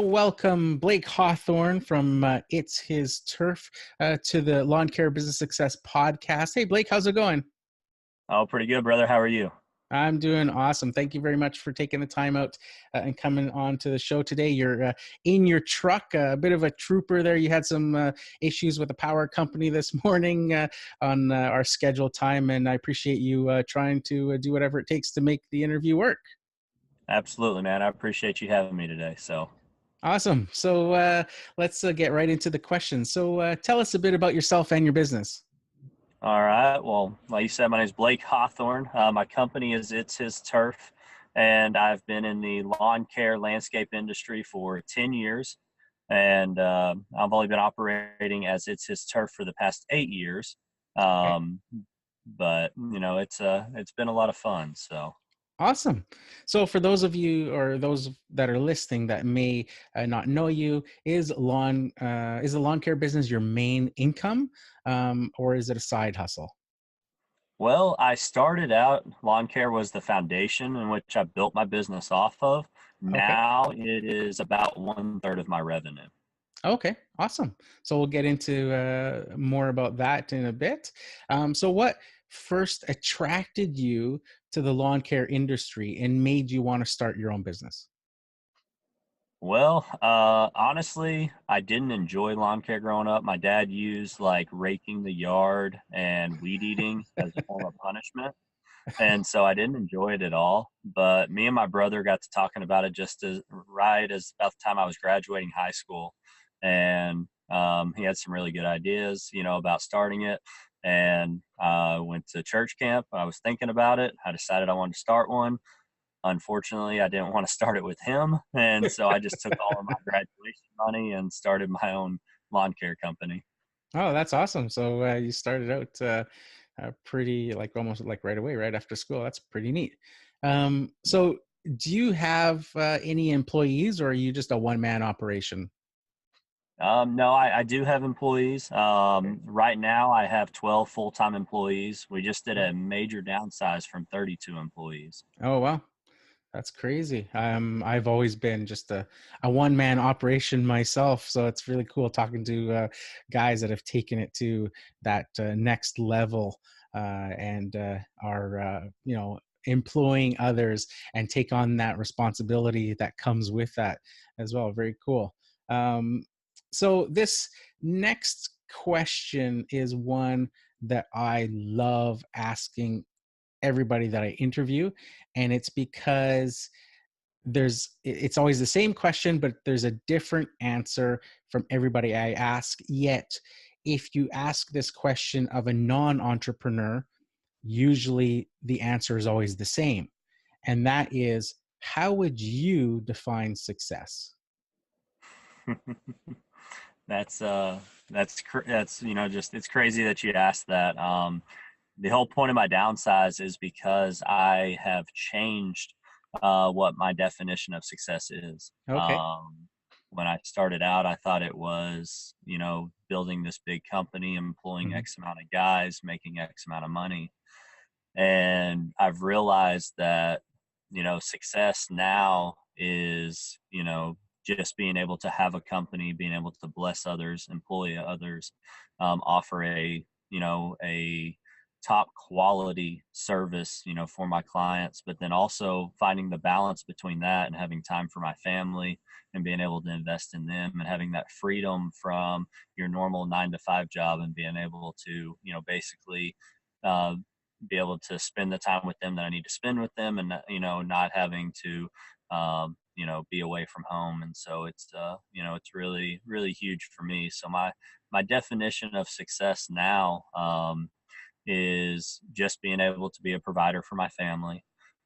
to welcome Blake Hawthorn from It's His Turf to the Lawn Care Business Success podcast. Hey, Blake, how's it going? Oh, pretty good, brother. How are you? I'm doing awesome. Thank you very much for taking the time out and coming on to the show today. You're in your truck, a bit of a trooper there. You had some issues with the power company this morning on our scheduled time, and I appreciate you trying to do whatever it takes to make the interview work. Absolutely, man. I appreciate you having me today. Awesome. So let's get right into the questions. So tell us a bit about yourself and your business. All right. Well, like you said, my name is Blake Hawthorn. My company is It's His Turf, and I've been in the lawn care landscape industry for 10 years. And I've only been operating as It's His Turf for the past 8 years. Okay. But it's been a lot of fun. So. Awesome. So for those of you or those that are listening that may not know you, is the lawn care business your main income, or is it a side hustle? Well, I started out, lawn care was the foundation in which I built my business off of. Okay. Now it is about 1/3 of my revenue. Okay. Awesome. So we'll get into more about that in a bit. So what first attracted you to the lawn care industry and made you want to start your own business? Well, honestly, I didn't enjoy lawn care growing up. My dad used like raking the yard and weed eating as a form of punishment. And so I didn't enjoy it at all. But me and my brother got to talking about it just as right as about the time I was graduating high school. And he had some really good ideas, about starting it. And went to church camp. I was thinking about it. I decided I wanted to start one. Unfortunately, I didn't want to start it with him. And so I just took all of my graduation money and started my own lawn care company. Oh, that's awesome. So you started out pretty like almost like right away, right after school. That's pretty neat. So do you have any employees, or are you just a one-man operation? No, I do have employees. Right now, I have 12 full-time employees. We just did a major downsize from 32 employees. Oh, wow. That's crazy. I've always been just a one-man operation myself. So it's really cool talking to guys that have taken it to that next level and are, employing others and take on that responsibility that comes with that as well. Very cool. Um, so this next question is one that I love asking everybody that I interview. And it's because it's always the same question, but there's a different answer from everybody I ask. Yet, if you ask this question of a non-entrepreneur, usually the answer is always the same. And that is, how would you define success? That's just it's crazy that you asked that. The whole point of my downsize is because I have changed what my definition of success is. Okay. When I started out, I thought it was, building this big company, employing Mhm. X amount of guys, making X amount of money. And I've realized that, success now is, just being able to have a company, being able to bless others, employ others, offer a top quality service, for my clients, but then also finding the balance between that and having time for my family and being able to invest in them and having that freedom from your normal 9 to 5 job and being able to, basically uh, be able to spend the time with them that I need to spend with them and, not having to, be away from home. And so it's really, really huge for me. So my definition of success now, is just being able to be a provider for my family,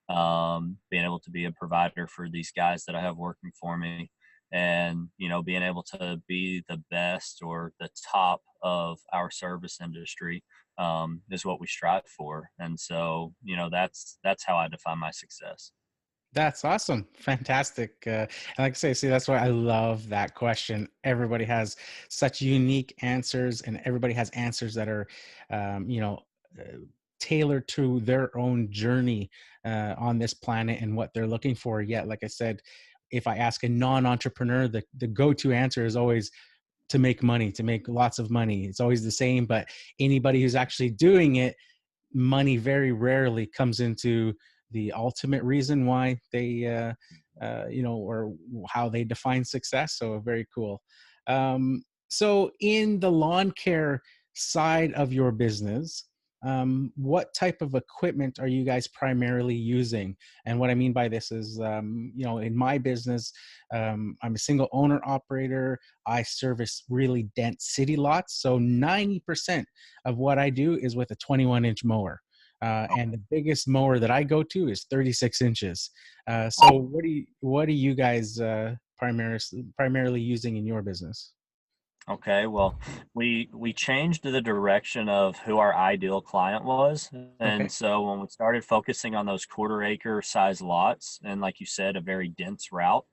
being able to be a provider for these guys that I have working for me, and being able to be the best or the top of our service industry is what we strive for. And so that's how I define my success. That's awesome. Fantastic. And like I say, see, that's why I love that question. Everybody has such unique answers, and everybody has answers that are, um, you know, uh, tailored to their own journey on this planet and what they're looking for. Yet, like I said, if I ask a non-entrepreneur, the go-to answer is always to make money, to make lots of money. It's always the same. But anybody who's actually doing it, money very rarely comes into the ultimate reason why they or how they define success. So very cool. So in the lawn care side of your business, what type of equipment are you guys primarily using? And what I mean by this is, in my business, I'm a single owner operator. I service really dense city lots. So 90% of what I do is with a 21-inch mower. And the biggest mower that I go to is 36 inches. So what are you guys primarily using in your business? Okay, well, we changed the direction of who our ideal client was, and Okay. so when we started focusing on those quarter acre size lots, and like you said, a very dense route,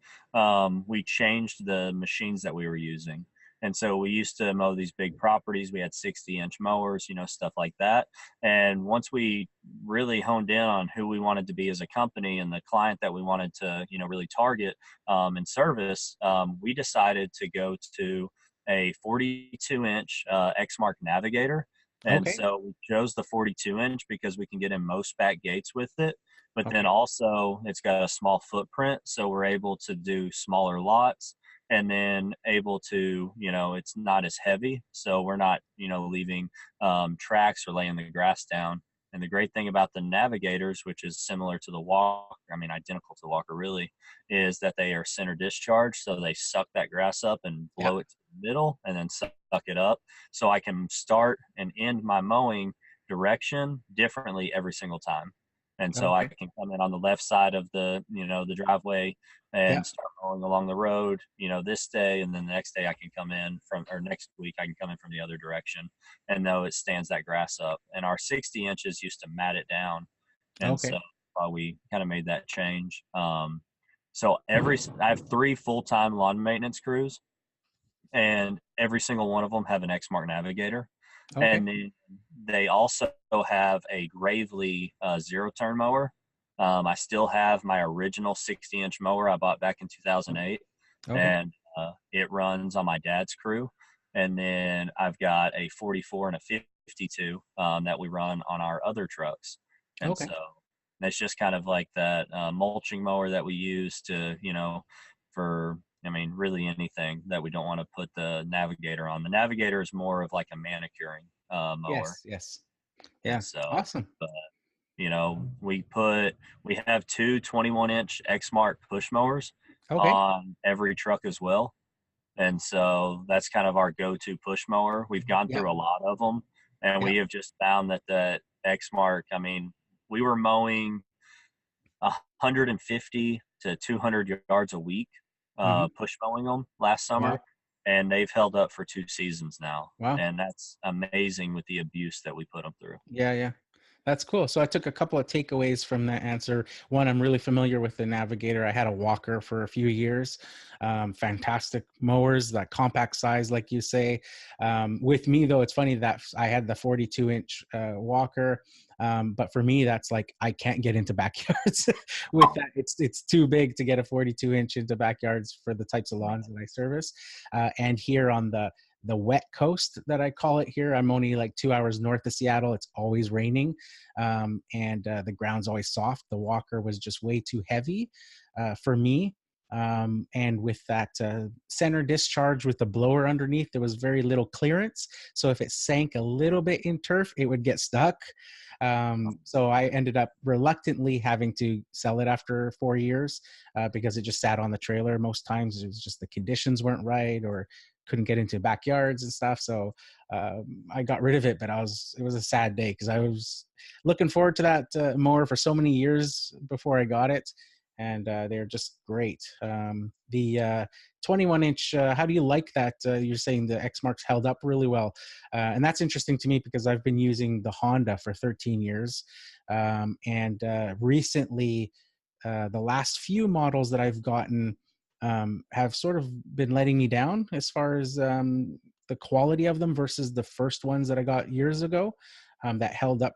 we changed the machines that we were using. And so we used to mow these big properties. We had 60-inch mowers, stuff like that. And once we really honed in on who we wanted to be as a company and the client that we wanted to, really target and service, we decided to go to a 42-inch Exmark Navigator. And Okay. so we chose the 42-inch because we can get in most back gates with it. But then Okay. also it's got a small footprint. So we're able to do smaller lots and then able to, it's not as heavy. So we're not, leaving tracks or laying the grass down. And the great thing about the Navigators, which is similar to the Walker, identical to the Walker really, is that they are center discharge. So they suck that grass up and Yeah. blow it to the middle and then suck it up. So I can start and end my mowing direction differently every single time. And so I Okay. can come in on the left side of the driveway Yeah. and start mowing along the road, this day. And then the next day I can come in or next week I can come in from the other direction. And though it stands that grass up, and our 60 inches used to mat it down. And Okay. so we kind of made that change. So I have 3 full-time lawn maintenance crews, and every single one of them have an Exmark Navigator. Okay. And then they also have a Gravely zero-turn mower. I still have my original 60-inch mower I bought back in 2008, Okay. and it runs on my dad's crew. And then I've got a 44 and a 52 that we run on our other trucks. And Okay. so that's just kind of like that mulching mower that we use to, for really anything that we don't want to put the Navigator on. The Navigator is more of like a manicuring mower. Yes. Yes. And Yeah. so, Awesome. but we have 2 21-inch Exmark push mowers Okay. on every truck as well. And so that's kind of our go-to push mower. We've gone Yeah. through a lot of them, and Yeah. we have just found that Exmark, we were mowing 150 to 200 yards a week, Hmm. push mowing them last summer, Wow. and they've held up for 2 seasons now. Wow. And that's amazing with the abuse that we put them through. Yeah, yeah. That's cool. So I took a couple of takeaways from that answer. One, I'm really familiar with the Navigator. I had a Walker for a few years. Fantastic mowers, that compact size, like you say. With me, though, it's funny that I had the 42-inch Walker. But for me, that's like I can't get into backyards with that. It's too big to get a 42-inch into backyards for the types of lawns that I service. And here on the wet coast that I call it here. I'm only like 2 hours north of Seattle. It's always raining, and the ground's always soft. The Walker was just way too heavy for me. And with that center discharge with the blower underneath, there was very little clearance. So if it sank a little bit in turf, it would get stuck. So I ended up reluctantly having to sell it after 4 years because it just sat on the trailer. Most times it was just the conditions weren't right or couldn't get into backyards and stuff. So I got rid of it, but it was a sad day because I was looking forward to that mower for so many years before I got it. And they're just great. The 21-inch, how do you like that? You're saying the X Marks held up really well. And that's interesting to me because I've been using the Honda for 13 years. And recently, the last few models that I've gotten have sort of been letting me down as far as the quality of them versus the first ones that I got years ago that held up,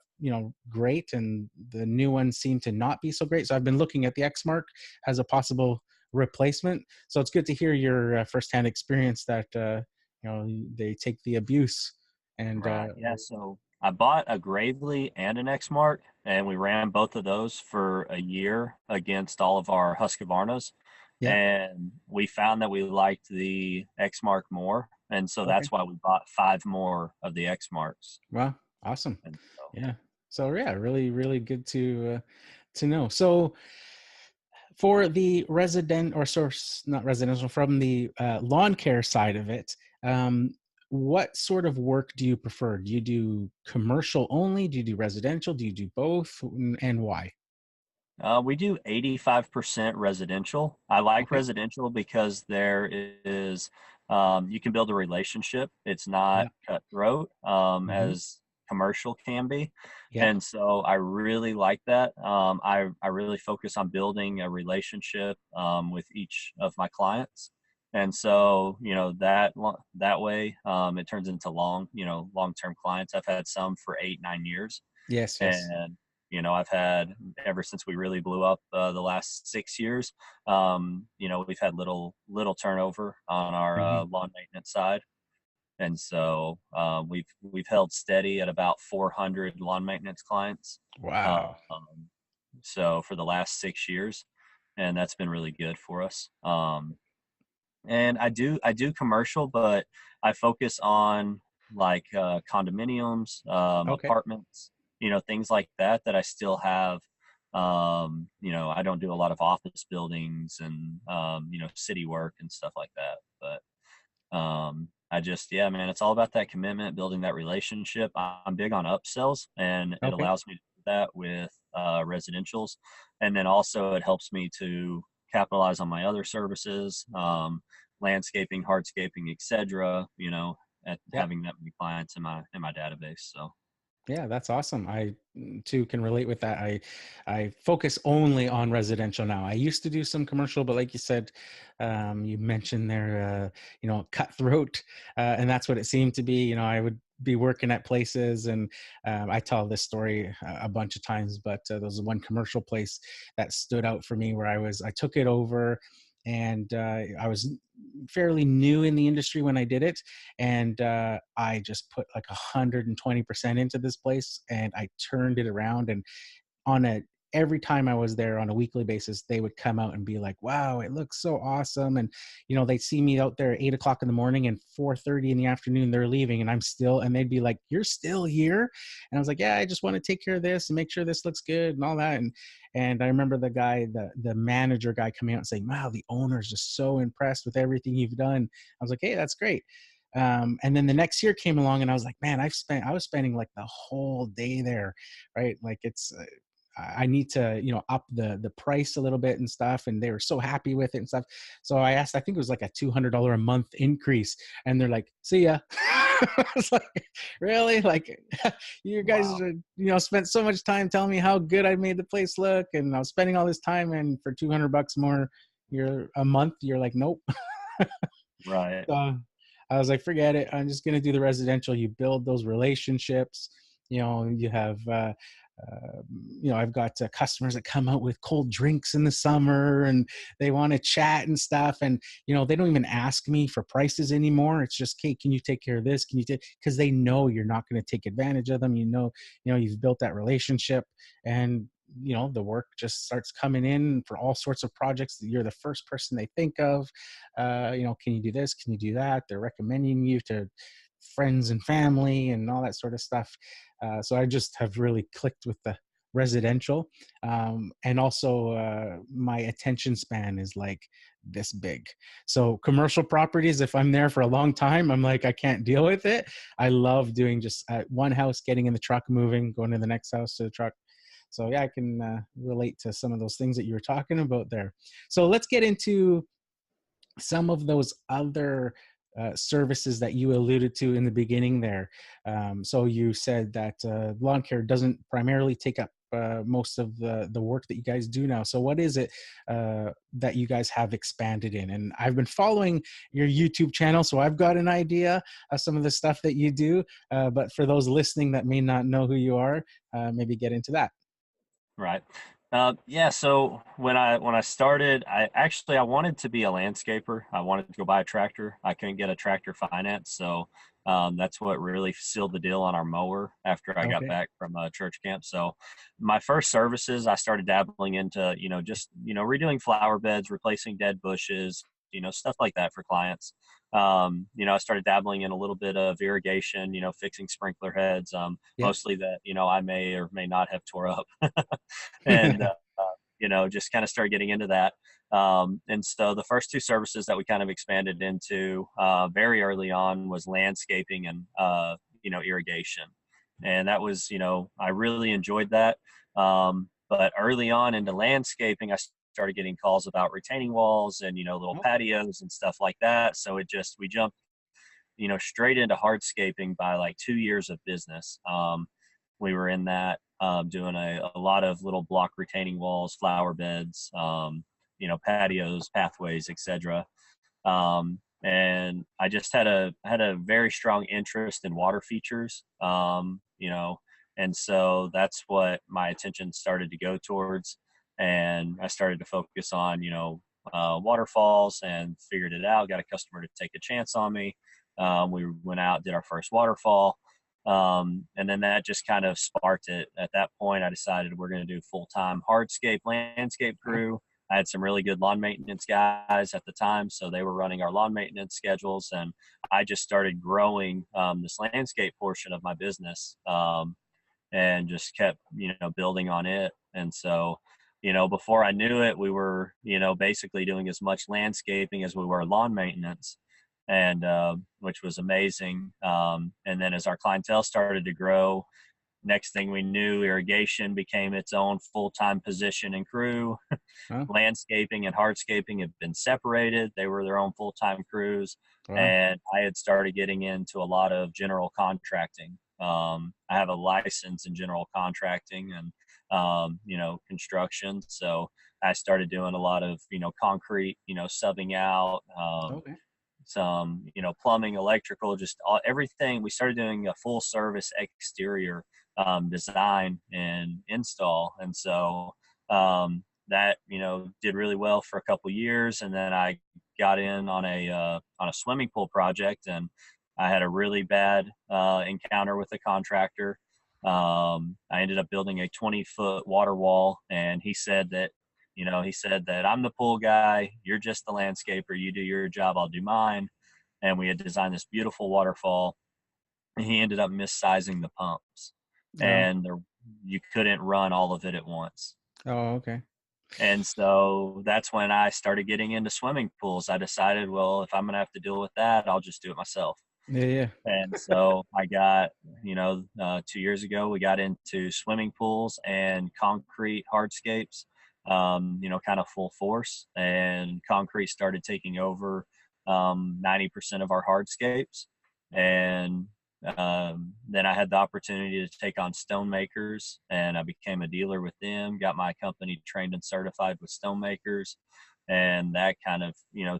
great, and the new ones seem to not be so great. So I've been looking at the X Mark as a possible replacement. So it's good to hear your firsthand experience that they take the abuse and Right. Yeah. So I bought a Gravely and an Exmark, and we ran both of those for a year against all of our Husqvarnas. yeah. And we found that we liked the Exmark more. And so Okay. that's why we bought 5 more of the Exmarks. Well, awesome. And so Yeah. So yeah, really, really good to know. So for the resident or source, not residential, from the lawn care side of it, what sort of work do you prefer? Do you do commercial only? Do you do residential? Do you do both? And why? we do 85% residential. I like Okay. residential because there is, you can build a relationship. It's not Yeah. cutthroat Hmm. as commercial can be. Yeah. And so I really like that. I really focus on building a relationship with each of my clients. And so, that way, it turns into long-term clients. I've had some for 8, 9 years. Yes. Yes. And I've had, ever since we really blew up the last 6 years, we've had little turnover on our Hmm. lawn maintenance side. And so we've held steady at about 400 lawn maintenance clients, Wow. um, so for the last 6 years, and that's been really good for us. And I do commercial, but I focus on like condominiums, Okay. apartments, things like that. That I still have. I don't do a lot of office buildings and city work and stuff like that. But I just, yeah, man, it's all about that commitment, building that relationship. I'm big on upsells, and it Okay. allows me to do that with residentials, and then also it helps me to capitalize on my other services, landscaping, hardscaping, etc. At Yeah. having that many clients in my database. So Yeah, that's awesome. I too can relate with that. I focus only on residential now. I used to do some commercial, but like you said, you mentioned there, cutthroat, and that's what it seemed to be. I would be working at places, and I tell this story a bunch of times, but there was one commercial place that stood out for me where I took it over, and I was fairly new in the industry when I did it, and I just put like 120% into this place, and I turned it around. And on a every time I was there on a weekly basis, they would come out and be like, "Wow, it looks so awesome!" And they'd see me out there at 8 o'clock in the morning, and 4:30 in the afternoon they're leaving, and and they'd be like, "You're still here?" And I was like, "Yeah, I just want to take care of this and make sure this looks good and all that." And I remember the manager guy coming out and saying, "Wow, the owner's just so impressed with everything you've done." I was like, "Hey, that's great." And then the next year came along, and I was like, "Man, I was spending like the whole day there, right? Like I need to, up the price a little bit and stuff." And they were so happy with it and stuff. So I asked, I think it was like a $200 a month increase, and they're like, "See ya." I was like, "Really? Like, you guys, wow, spent so much time telling me how good I made the place look, and I was spending all this time, and for $200 more, you're a month, you're like, nope." right, So I was like, "Forget it. I'm just gonna do the residential." You build those relationships. You have, uh, I've got customers that come out with cold drinks in the summer, and they want to chat and stuff. And they don't even ask me for prices anymore. It's just, "Kate, can you take care of this? Can you take?" Because they know you're not going to take advantage of them. You've built that relationship, and the work just starts coming in for all sorts of projects. You're the first person they think of. Can you do this? Can you do that? They're recommending you to friends and family and all that sort of stuff. So I just have really clicked with the residential. And also, my attention span is like this big. So commercial properties, if I'm there for a long time, I'm like, I can't deal with it. I love doing just one house, getting in the truck, moving, going to the next house to the truck. So yeah, I can relate to some of those things that you were talking about there. So let's get into some of those other services that you alluded to in the beginning there. So you said that lawn care doesn't primarily take up most of the work that you guys do now. So what is it that you guys have expanded in? And I've been following your YouTube channel, so I've got an idea of some of the stuff that you do. But for those listening that may not know who you are, maybe get into that. right. Yeah. So when I started, I wanted to be a landscaper. I wanted to go buy a tractor. I couldn't get a tractor finance, so that's what really sealed the deal on our mower after I got Okay. back from church camp. So my first services, I started dabbling into just redoing flower beds, replacing dead bushes, stuff like that for clients. I started dabbling in a little bit of irrigation, fixing sprinkler heads, Yeah. mostly that I may or may not have tore up. And just kind of started getting into that. And so the first two services that we kind of expanded into very early on was landscaping and irrigation, and that was I really enjoyed that. But early on into landscaping, I started getting calls about retaining walls and little Okay. patios and stuff like that. So we jumped straight into hardscaping by like 2 years of business. We were in that doing a lot of little block retaining walls, flower beds, patios, pathways, etc. And I just had a very strong interest in water features, and so that's what my attention started to go towards. And I started to focus on waterfalls and figured it out. Got a customer to take a chance on me. We went out, did our first waterfall, and then that just kind of sparked it. At that point, I decided we're going to do full-time hardscape landscape Huh? crew. I had some really good lawn maintenance guys at the time, so they were running our lawn maintenance schedules, and I just started growing this landscape portion of my business, and just kept building on it. And so, before I knew it, we were basically doing as much landscaping as we were lawn maintenance, and which was amazing. And then as our clientele started to grow, next thing we knew, irrigation became its own full-time position and crew. Huh? Landscaping and hardscaping had been separated. They were their own full-time crews. Wow. And I had started getting into a lot of general contracting. I have a license in general contracting and, construction. So I started doing a lot of, concrete, subbing out, Okay. some plumbing, electrical, just everything. We started doing a full service exterior design and install. And so that did really well for a couple years. And then I got in on a swimming pool project, and I had a really bad encounter with a contractor. I ended up building a 20-foot water wall, and he said that I'm the pool guy, you're just the landscaper, you do your job, I'll do mine. And we had designed this beautiful waterfall, and he ended up missizing the pumps, Oh. and you couldn't run all of it at once. Oh, okay. And so that's when I started getting into swimming pools. I decided, well, if I'm going to have to deal with that, I'll just do it myself. Yeah, yeah. And so I got, 2 years ago, we got into swimming pools and concrete hardscapes, kind of full force. And concrete started taking over 90% of our hardscapes. And then I had the opportunity to take on stonemakers, and I became a dealer with them, got my company trained and certified with stonemakers. And that kind of,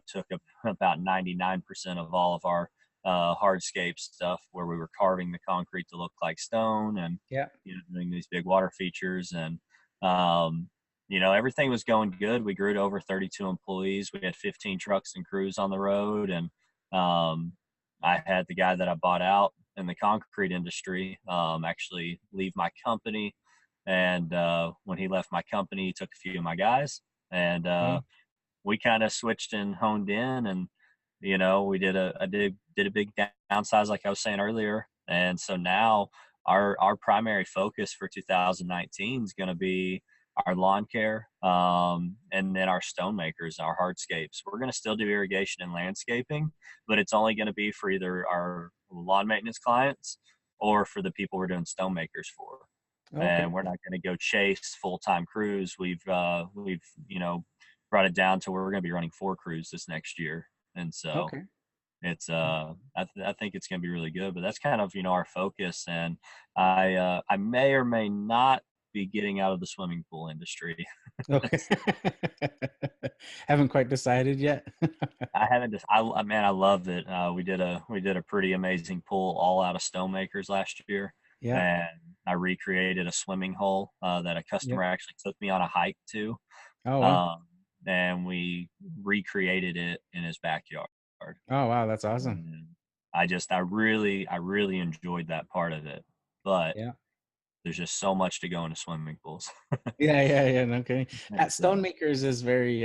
took up about 99% of all of our hardscape stuff, where we were carving the concrete to look like stone, and Yeah. doing these big water features. And um, everything was going good. We grew to over 32 employees. We had 15 trucks and crews on the road. And um, I had the guy that I bought out in the concrete industry actually leave my company. And when he left my company, he took a few of my guys, and Wow. we kind of switched and honed in. And we did a big downsize, like I was saying earlier. And so now our primary focus for 2019 is going to be our lawn care, and then our stonemakers, our hardscapes. We're going to still do irrigation and landscaping, but it's only going to be for either our lawn maintenance clients or for the people we're doing stonemakers for. Okay. And we're not going to go chase full-time crews. We've brought it down to where we're going to be running 4 crews this next year. And so Okay. it's I think it's going to be really good. But that's kind of our focus. And I may or may not be getting out of the swimming pool industry. Okay. Haven't quite decided yet. I haven't just man, I love it. We did a pretty amazing pool all out of stonemakers last year. Yeah. And I recreated a swimming hole that a Yeah. customer actually took me on a hike to, Oh wow. um, and we recreated it in his backyard. Oh wow, that's awesome. And I really enjoyed that part of it. But Yeah. there's just so much to go into swimming pools. Yeah, yeah, yeah. No kidding. And That so, stonemakers is very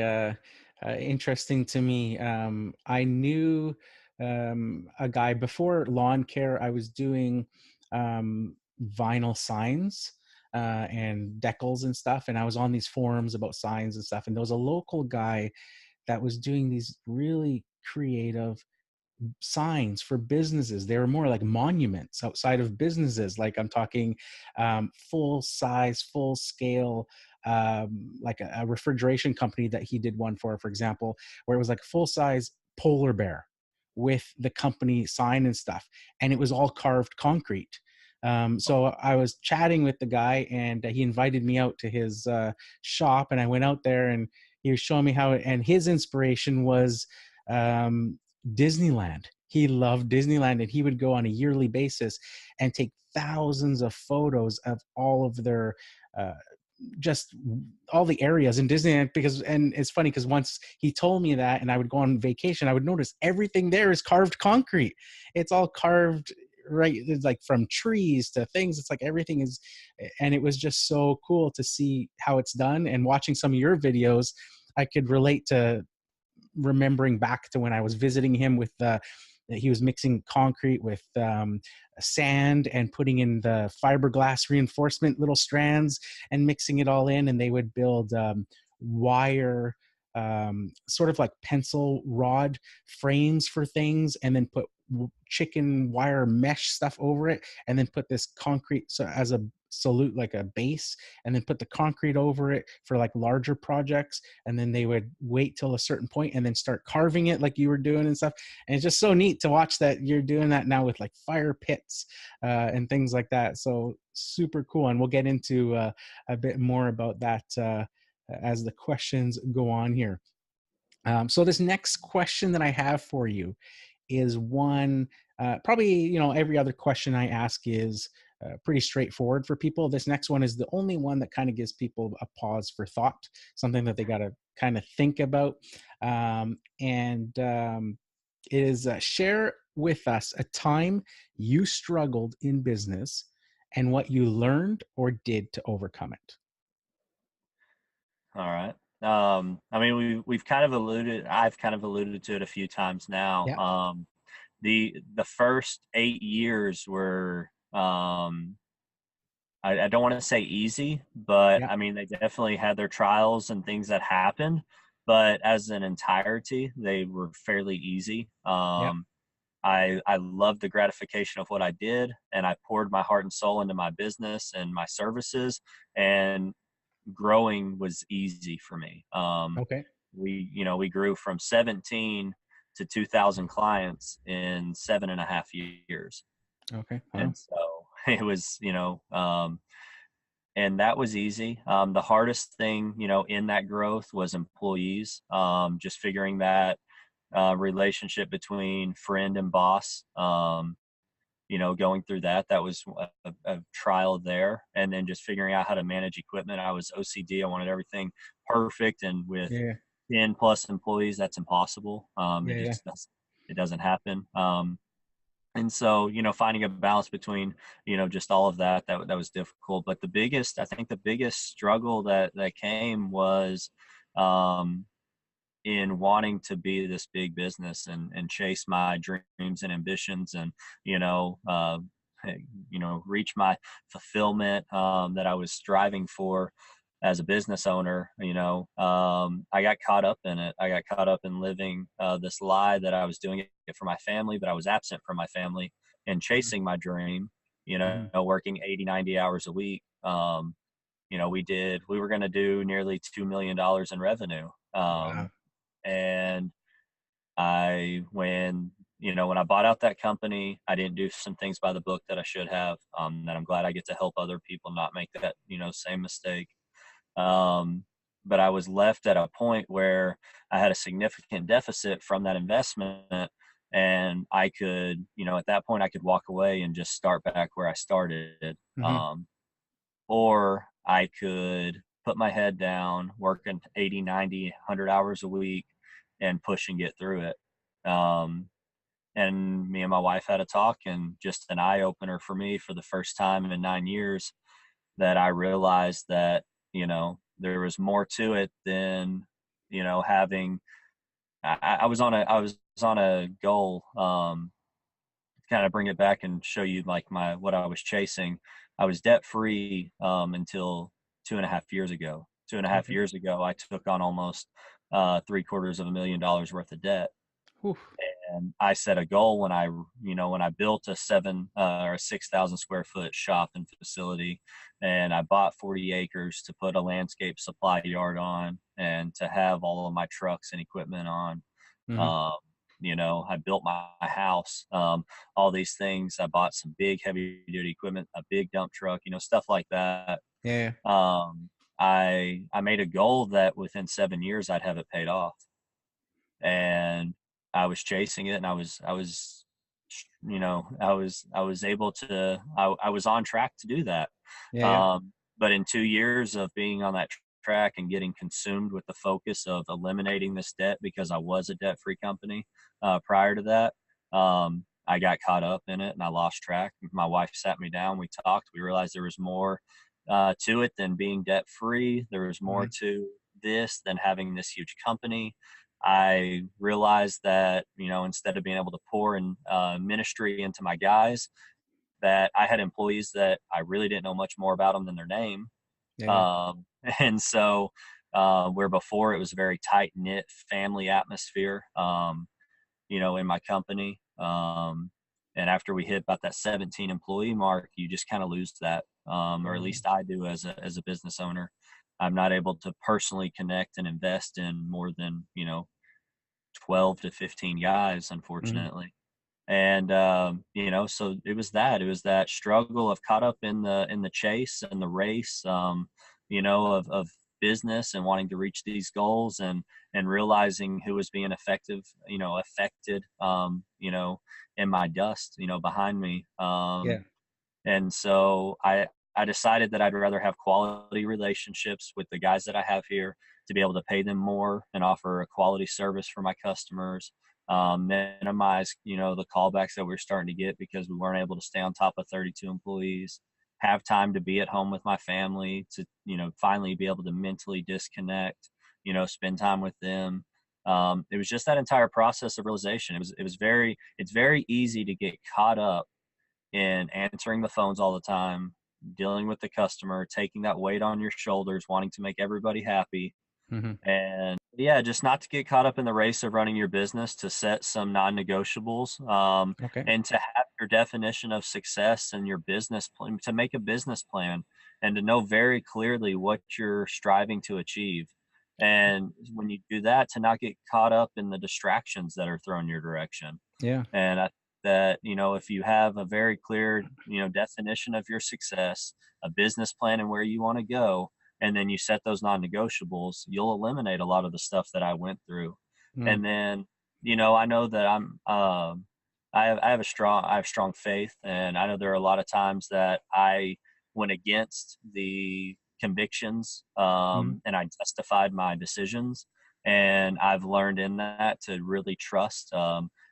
interesting to me. I knew a guy before lawn care. I was doing vinyl signs and decals and stuff, and I was on these forums about signs and stuff. And there was a local guy that was doing these really creative signs for businesses. They were more like monuments outside of businesses. Like I'm talking full size, full scale, like a refrigeration company that he did one for example, where it was like full size polar bear with the company sign and stuff. And it was all carved concrete. So I was chatting with the guy and he invited me out to his shop, and I went out there and he was showing me how, and his inspiration was um, Disneyland. He loved Disneyland, and he would go on a yearly basis and take thousands of photos of all of their uh, just all the areas in Disneyland. Because, and it's funny because once he told me that, and I would go on vacation, I would notice everything there is carved concrete. It's all carved, right? It's like from trees to things. It's like everything is, and it was just so cool to see how it's done. And watching some of your videos, I could relate to remembering back to when I was visiting him with he was mixing concrete with sand and putting in the fiberglass reinforcement little strands and mixing it all in, and they would build wire sort of like pencil rod frames for things, and then put chicken wire mesh stuff over it, and then put this concrete so as a salute, like a base, and then put the concrete over it for like larger projects. And then they would wait till a certain point and then start carving it like you were doing and stuff. And it's just so neat to watch that you're doing that now with like fire pits and things like that. So super cool. And we'll get into a bit more about that as the questions go on here. So this next question that I have for you is one, probably, you know, every other question I ask is pretty straightforward for people. This next one is the only one that kind of gives people a pause for thought, something that they got to kind of think about. And is share with us a time you struggled in business and what you learned or did to overcome it. all right. I mean, we've kind of alluded. I've kind of alluded to it a few times now. Yeah, The first 8 years were I don't want to say easy, but yeah, I mean they definitely had their trials and things that happened. But as an entirety, they were fairly easy. yeah, I loved the gratification of what I did, and I poured my heart and soul into my business and my services, and growing was easy for me. okay, We grew from 17 to 2,000 clients in 7.5 years, okay, wow, and so it was, and that was easy. The hardest thing, in that growth was employees. Just figuring that relationship between friend and boss. Going through that was a trial there, and then just figuring out how to manage equipment. I was OCD. I wanted everything perfect, and with yeah, 10 plus employees, that's impossible. yeah, yeah, It doesn't happen. And so, finding a balance between, just all of that was difficult. But I think the biggest struggle that came was, um, in wanting to be this big business and chase my dreams and ambitions, and, you know, uh, reach my fulfillment, that I was striving for as a business owner. I got caught up in it. I got caught up in living this lie that I was doing it for my family, but I was absent from my family and chasing my dream, mm-hmm. working 80, 90 hours a week. We were going to do nearly $2 million in revenue. Wow, And when I bought out that company, I didn't do some things by the book that I should have. And I'm glad I get to help other people not make that, same mistake. Um, but I was left at a point where I had a significant deficit from that investment. And I could, at that point, I could walk away and just start back where I started. mm-hmm. or I could put my head down, working 80, 90, 100 hours a week and push and get through it. And me and my wife had a talk, and just an eye opener for me for the first time in 9 years, that I realized that, there was more to it than, having, I was on a goal, kind of bring it back and show you like what I was chasing. I was debt free until 2.5 years ago. Two and a half Okay. years ago, I took on almost $750,000 worth of debt. Whew. And I set a goal when I built a 6,000 square foot shop and facility, and I bought 40 acres to put a landscape supply yard on and to have all of my trucks and equipment on. Hmm. Um, I built my house, all these things. I bought some big heavy duty equipment, a big dump truck, stuff like that. Yeah. Um, I made a goal that within 7 years I'd have it paid off, and I was chasing it, and I was able to, I was on track to do that. Yeah. Yeah. But in 2 years of being on that track and getting consumed with the focus of eliminating this debt, because I was a debt free company prior to that, I got caught up in it and I lost track. My wife sat me down, we talked, we realized there was more to it than being debt free. There was more Hmm. to this than having this huge company. I realized that, instead of being able to pour in ministry into my guys, that I had employees that I really didn't know much more about them than their name. Yeah. Yeah. Um, and so, where before it was a very tight knit family atmosphere, in my company. And after we hit about that 17 employee mark, you just kind of lose that, or at Yeah. least I do as a business owner. I'm not able to personally connect and invest in more than, 12 to 15 guys, Hmm. unfortunately. And so it was that struggle of caught up in the chase and the race, of business and wanting to reach these goals, and realizing who was being affected, in my dust, behind me. Yeah. And so I decided that I'd rather have quality relationships with the guys that I have here, to be able to pay them more and offer a quality service for my customers, minimize, the callbacks that we are starting to get because we weren't able to stay on top of 32 employees, have time to be at home with my family, to, finally be able to mentally disconnect, spend time with them. It was just that entire process of realization. It's very easy to get caught up in answering the phones all the time, dealing with the customer, taking that weight on your shoulders, wanting to make everybody happy. Hmm. And yeah, just not to get caught up in the race of running your business, to set some non-negotiables, Okay. and to have your definition of success and your business plan, to make a business plan, and to know very clearly what you're striving to achieve. And when you do that, to not get caught up in the distractions that are thrown your direction. Yeah. And I think that, if you have a very clear, definition of your success, a business plan and where you want to go, and then you set those non-negotiables, you'll eliminate a lot of the stuff that I went through. Mm. And then, I know that I have strong faith, and I know there are a lot of times that I went against the convictions, Mm. and I justified my decisions. And I've learned in that to really trust,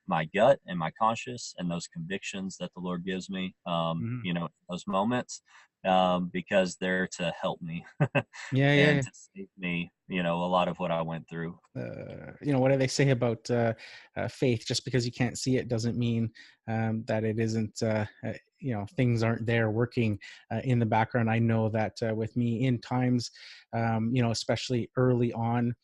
my gut and my conscience and those convictions that the Lord gives me, Mhm. those moments, because they're to help me Yeah, yeah, and yeah. to save me, a lot of what I went through. What do they say about faith? Just because you can't see it doesn't mean that it isn't. Things aren't there working in the background. I know that with me in times, especially early on.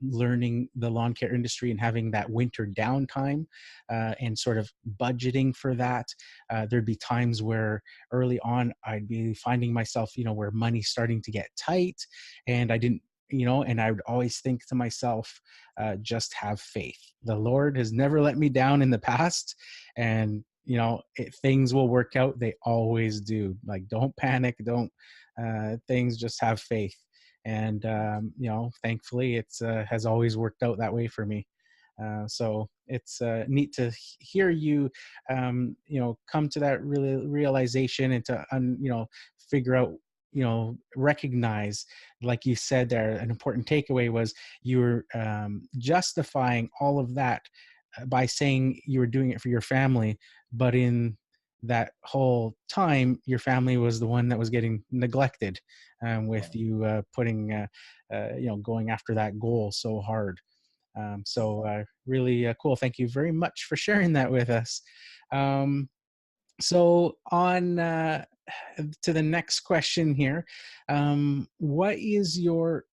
Learning the lawn care industry and having that winter downtime and sort of budgeting for that. There'd be times where early on I'd be finding myself, where money's starting to get tight and I didn't and I would always think to myself, just have faith. The Lord has never let me down in the past, and things will work out. They always do. Like, don't panic. Don't things. Just have faith. And thankfully, it's has always worked out that way for me. So it's neat to hear you, come to that realization and to figure out recognize, like you said there, an important takeaway was you were justifying all of that by saying you were doing it for your family, but in that whole time your family was the one that was getting neglected, with you putting going after that goal so hard. Really cool. Thank you very much for sharing that with us. So on to the next question here. What is your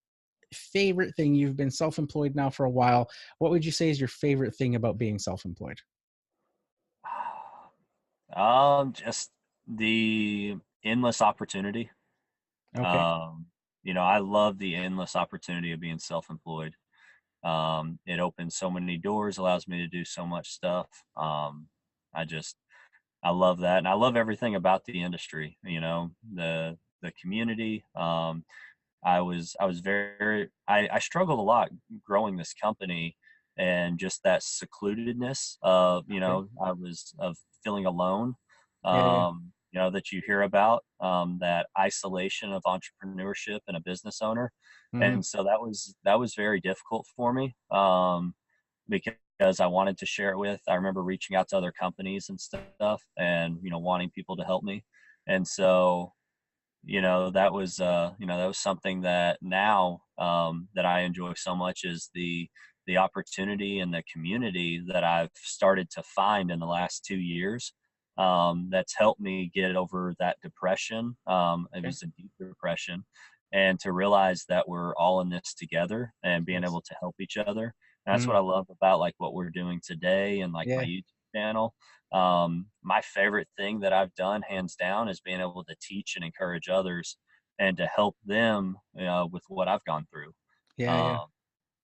favorite thing? You've been self-employed now for a while. What would you say is your favorite thing about being self-employed? Just the endless opportunity. Okay. Um, I love the endless opportunity of being self-employed. It opens so many doors, allows me to do so much stuff. I just, I love that, and I love everything about the industry. The community. I struggled a lot growing this company, and just that secludedness of, Okay. I was of feeling alone, Yeah. Yeah. that you hear about, that isolation of entrepreneurship and a business owner. Hmm. And so that was very difficult for me, because I wanted to share it with. I remember reaching out to other companies and stuff, and wanting people to help me. And so that was something that now, that I enjoy so much, is the opportunity and the community that I've started to find in the last 2 years, that's helped me get over that depression. It Okay. was a deep depression, and to realize that we're all in this together and being Yes. able to help each other. And that's what I Mm. love about, like, what we're doing today, and like my Yeah. YouTube channel. My favorite thing that I've done, hands down, is being able to teach and encourage others, and to help them, with what I've gone through. Yeah. Yeah. Um,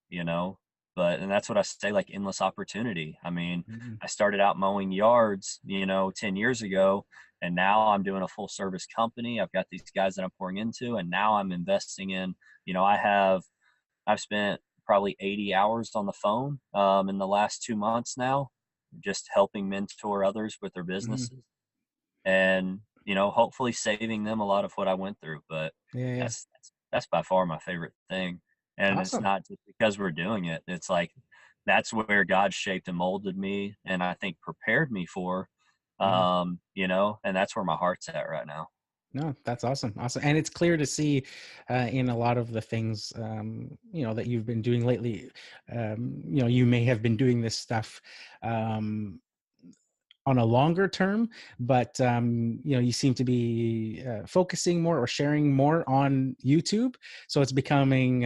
you know, and that's what I say, like, endless opportunity. I mean, Mhm. I started out mowing yards, 10 years ago, and now I'm doing a full service company. I've got these guys that I'm pouring into, and now I'm investing in, I've spent probably 80 hours on the phone, in the last 2 months now, just helping mentor others with their Mhm. businesses, and hopefully saving them a lot of what I went through. But Yeah. Yeah. that's by far my favorite thing, and it's Awesome. not just because we're doing it. It's like that's where God shaped and molded me, and I think prepared me for, Mhm. and that's where my heart's at right now. No, that's awesome. Awesome. And it's clear to see in a lot of the things, that you've been doing lately. You may have been doing this stuff um, on a longer term, but you seem to be focusing more or sharing more on YouTube, so it's becoming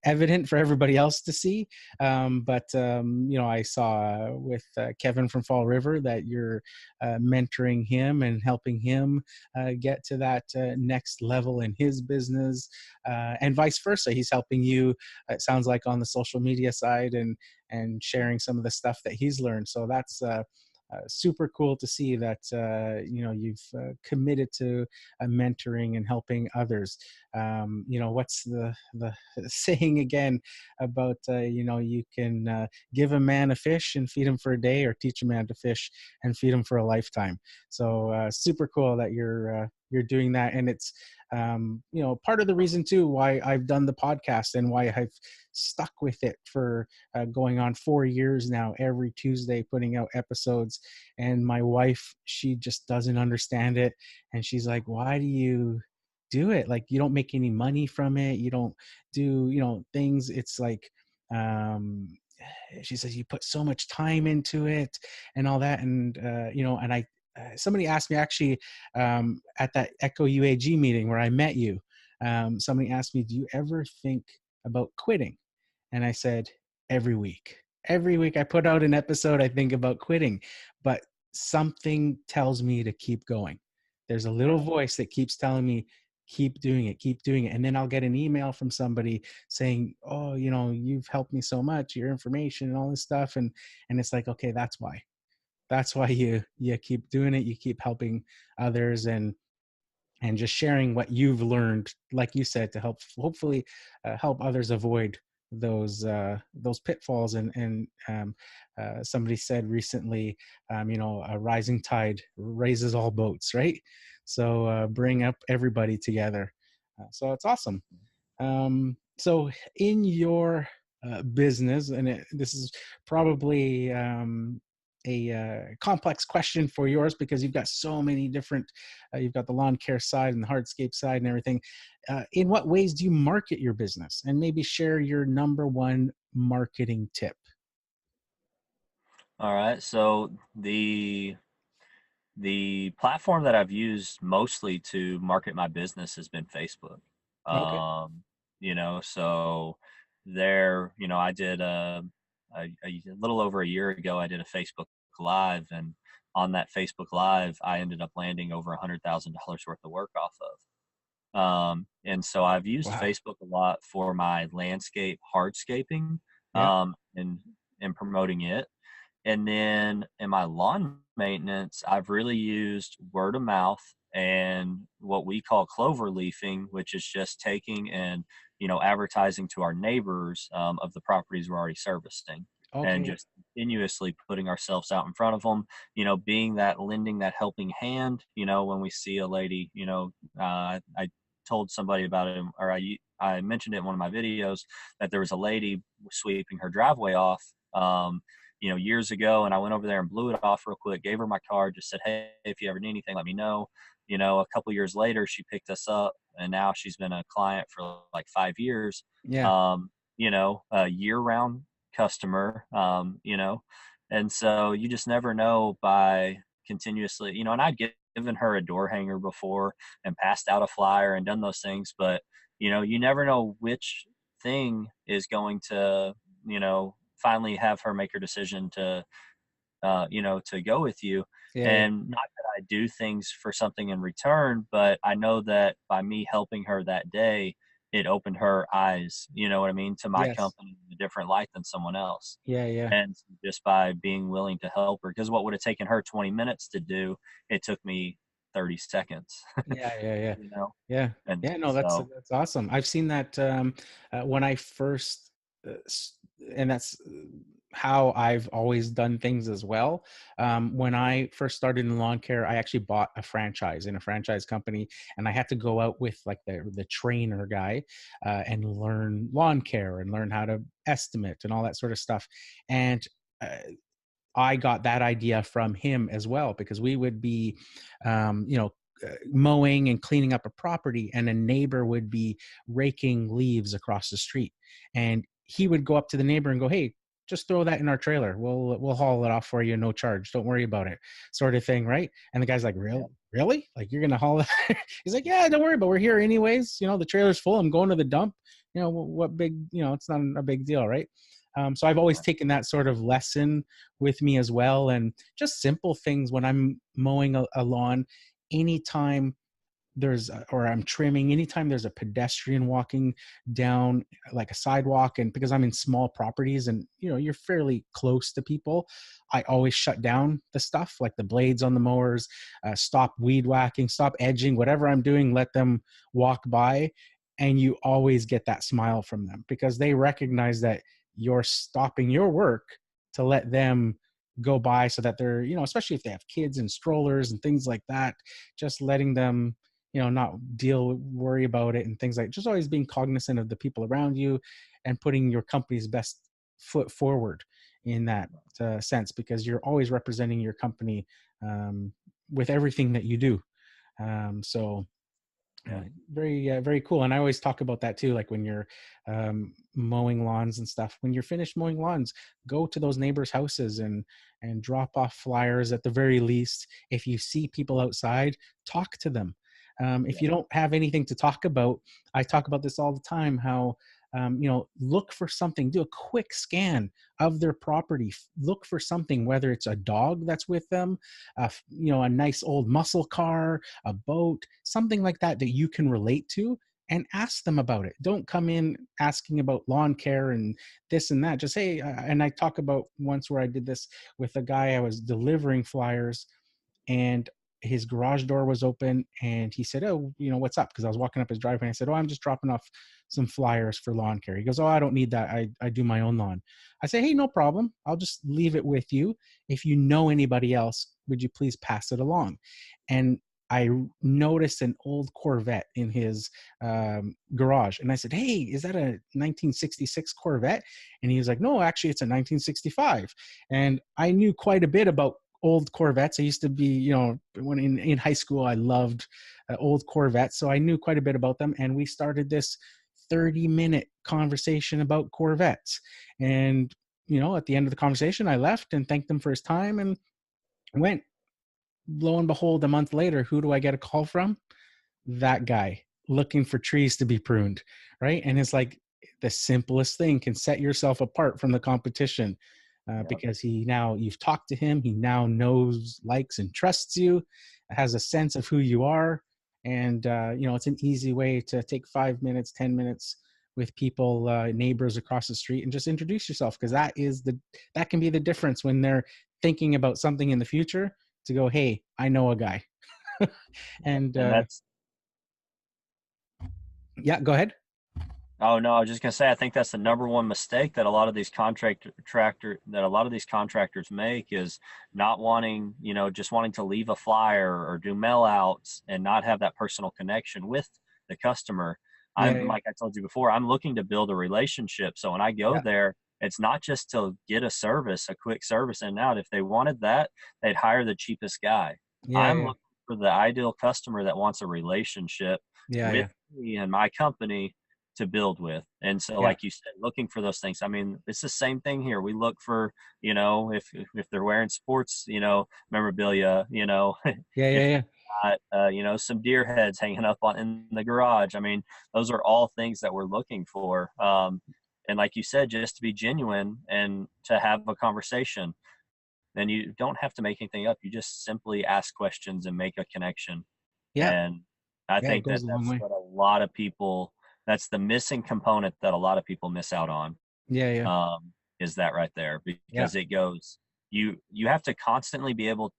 evident for everybody else to see. But I saw with Kevin from Fall River that you're mentoring him and helping him get to that next level in his business, and vice versa. He's helping you, it sounds like, on the social media side, and sharing some of the stuff that he's learned. So that's super cool to see that you've committed to mentoring and helping others. What's the saying again about you can give a man a fish and feed him for a day, or teach a man to fish and feed him for a lifetime. So super cool that you're doing that, and it's part of the reason too why I've done the podcast and why I've stuck with it for going on 4 years now, every Tuesday putting out episodes. And my wife, she just doesn't understand it, and she's like, why do you do it? Like, you don't make any money from it, you don't do things. It's like, she says, you put so much time into it and all that. And and I somebody asked me, actually, at that Echo UAG meeting where I met you, somebody asked me, do you ever think about quitting? And I said, every week. Every week I put out an episode, I think about quitting, but something tells me to keep going. There's a little Right. voice that keeps telling me, keep doing it, keep doing it. And then I'll get an email from somebody saying, oh, you've helped me so much, your information and all this stuff. And it's like, okay, that's why. That's why you keep doing it. You keep helping others, and just sharing what you've learned, like you said, to help, hopefully help others avoid those pitfalls. And somebody said recently, a rising tide raises all boats, right? So bring up everybody together. So it's awesome. So in your business, and this is probably a complex question for yours because you've got so many different, you've got the lawn care side and the hardscape side and everything. In what ways do you market your business? And maybe share your number one marketing tip. All right. So the platform that I've used mostly to market my business has been Facebook. Okay. Um, so there, I did a little over a year ago, I did a Facebook Live, and on that Facebook Live, I ended up landing over $100,000 worth of work off of. And so I've used Wow. Facebook a lot for my landscape hardscaping, Yeah. and promoting it. And then in my lawn maintenance, I've really used word of mouth and what we call clover leafing, which is just taking and, advertising to our neighbors, of the properties we're already servicing, and Okay. just continuously putting ourselves out in front of them, being that lending that helping hand, when we see a lady, I told somebody about it, or I mentioned it in one of my videos, that there was a lady sweeping her driveway off, years ago. And I went over there and blew it off real quick, gave her my card, just said, hey, if you ever need anything, let me know. A couple years later, she picked us up, and now she's been a client for like 5 years, Yeah. a year round customer, and so you just never know by continuously, and I'd given her a door hanger before and passed out a flyer and done those things, but, you never know which thing is going to, finally have her make her decision to go with you. Yeah. Yeah. And not that I do things for something in return, but I know that by me helping her that day, it opened her eyes, you know what I mean, to my Yes. company in a different light than someone else. Yeah. Yeah. And just by being willing to help her, because what would have taken her 20 minutes to do, it took me 30 seconds, Yeah. Yeah. Yeah. you know? Yeah. And Yeah. No, so, that's awesome. I've seen that when I first, and that's how I've always done things as well. When I first started in lawn care, I actually bought a franchise in a franchise company, and I had to go out with like the trainer guy and learn lawn care and learn how to estimate and all that sort of stuff. And uh, I got that idea from him as well because we would be, mowing and cleaning up a property, and a neighbor would be raking leaves across the street, and he would go up to the neighbor and go, "Hey, just throw that in our trailer. We'll haul it off for you, no charge. Don't worry about it," sort of thing, right? And the guy's like, yeah, Really? Like you're gonna haul it?" He's like, "Yeah, don't worry, but we're here anyways. The trailer's full. I'm going to the dump. What big? It's not a big deal, right?" So I've always right, taken that sort of lesson with me as well, and just simple things when I'm mowing a lawn. Anytime or I'm trimming, anytime there's a pedestrian walking down like a sidewalk, and because I'm in small properties and you're fairly close to people, I always shut down the stuff like the blades on the mowers, stop weed whacking, stop edging, whatever I'm doing, let them walk by. And you always get that smile from them because they recognize that you're stopping your work to let them go by, so that they're, especially if they have kids and strollers and things like that, just letting them, not worry about it and things like, just always being cognizant of the people around you and putting your company's best foot forward in that sense, because you're always representing your company with everything that you do. So yeah, very cool. And I always talk about that too, like when you're mowing lawns and stuff, when you're finished mowing lawns, go to those neighbors houses and drop off flyers at the very least. If you see people outside, talk to them. If yeah, you don't have anything to talk about, I talk about this all the time, how look for something, do a quick scan of their property, look for something, whether it's a dog that's with them, a nice old muscle car, a boat, something like that that you can relate to, and ask them about it. Don't come in asking about lawn care and this and that. Just, hey, and I talk about once where I did this with a guy, I was delivering flyers, and his garage door was open, and he said, "Oh, what's up?" Because I was walking up his driveway, and I said, "Oh, I'm just dropping off some flyers for lawn care." He goes, "Oh, I don't need that. I do my own lawn." I say, "Hey, no problem. I'll just leave it with you. If you know anybody else, would you please pass it along?" And I noticed an old Corvette in his garage, and I said, "Hey, is that a 1966 Corvette?" And he was like, "No, actually, it's a 1965." And I knew quite a bit about old Corvettes. I used to be, when in high school, I loved old Corvettes. So I knew quite a bit about them. And we started this 30-minute conversation about Corvettes. And, at the end of the conversation, I left and thanked him for his time and went. Lo and behold, a month later, who do I get a call from? That guy looking for trees to be pruned, right? And it's like the simplest thing can set yourself apart from the competition, Yep. because you've talked to him. He now knows, likes, and trusts you, has a sense of who you are. And, it's an easy way to take 5 minutes, 10 minutes with people, neighbors across the street, and just introduce yourself. Because that can be the difference when they're thinking about something in the future, to go, "Hey, I know a guy." And And that's yeah, go ahead. Oh no, I was just gonna say I think that's the number one mistake that a lot of these contractors make is not wanting, just wanting to leave a flyer or do mail outs and not have that personal connection with the customer. Yeah, I'm yeah, like I told you before, I'm looking to build a relationship. So when I go yeah, there, it's not just to get a quick service in and out. If they wanted that, they'd hire the cheapest guy. yeah, I'm yeah, looking for the ideal customer that wants a relationship yeah, with yeah, me and my company to build with. And so, yeah, like you said, looking for those things. I mean, it's the same thing here. We look for, if they're wearing sports, memorabilia, yeah, if yeah, got, some deer heads hanging up on in the garage. I mean, those are all things that we're looking for. And like you said, just to be genuine and to have a conversation. Then you don't have to make anything up. You just simply ask questions and make a connection. yeah, And I yeah. It think goes that a long that's way. what a lot of people, that's the missing component that a lot of people miss out on, Yeah, yeah, is that right there, yeah, because it goes, you have to constantly be able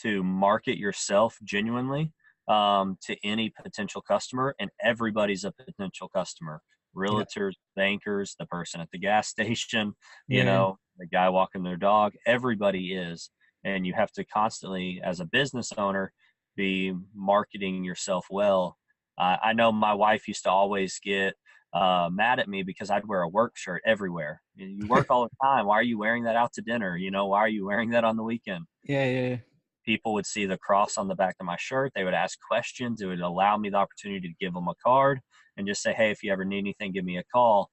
to market yourself genuinely, to any potential customer, and everybody's a potential customer. yeah, Realtors, bankers, the person at the gas station, yeah, yeah, the guy walking their dog, everybody is. And you have to constantly, as a business owner, be marketing yourself well. I know my wife used to always get mad at me because I'd wear a work shirt everywhere. You work all the time. Why are you wearing that out to dinner? Why are you wearing that on the weekend? yeah, yeah, People would see the cross on the back of my shirt. They would ask questions. It would allow me the opportunity to give them a card and just say, "Hey, if you ever need anything, give me a call."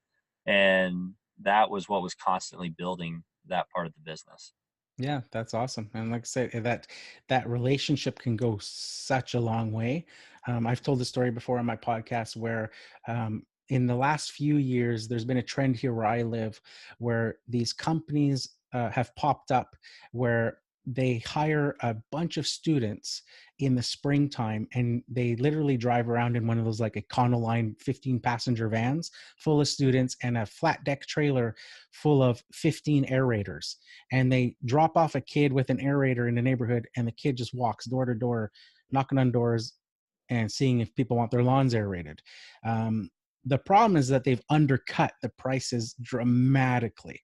And that was what was constantly building that part of the business. yeah. That's awesome. And like I said, that relationship can go such a long way. I've told the story before on my podcast where, in the last few years, there's been a trend here where I live, where these companies have popped up where they hire a bunch of students in the springtime, and they literally drive around in one of those like Econoline 15 passenger vans full of students and a flat deck trailer full of 15 aerators. And they drop off a kid with an aerator in the neighborhood, and the kid just walks door to door, knocking on doors and seeing if people want their lawns aerated. The problem is that they've undercut the prices dramatically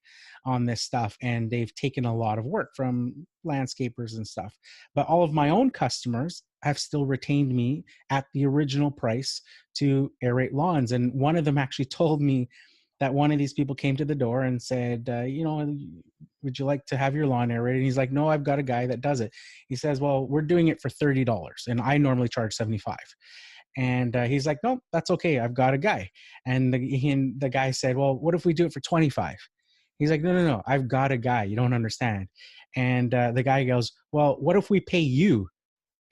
on this stuff, and they've taken a lot of work from landscapers and stuff. But all of my own customers have still retained me at the original price to aerate lawns. And one of them actually told me that one of these people came to the door and said, would you like to have your lawn aerated? And he's like, "No, I've got a guy that does it." He says, "Well, we're doing it for $30, and I normally charge 75." And he's like, "No, that's okay. I've got a guy." And the guy said, "Well, what if we do it for 25?" He's like, "No, no, no. I've got a guy. You don't understand." And the guy goes, "Well, what if we pay you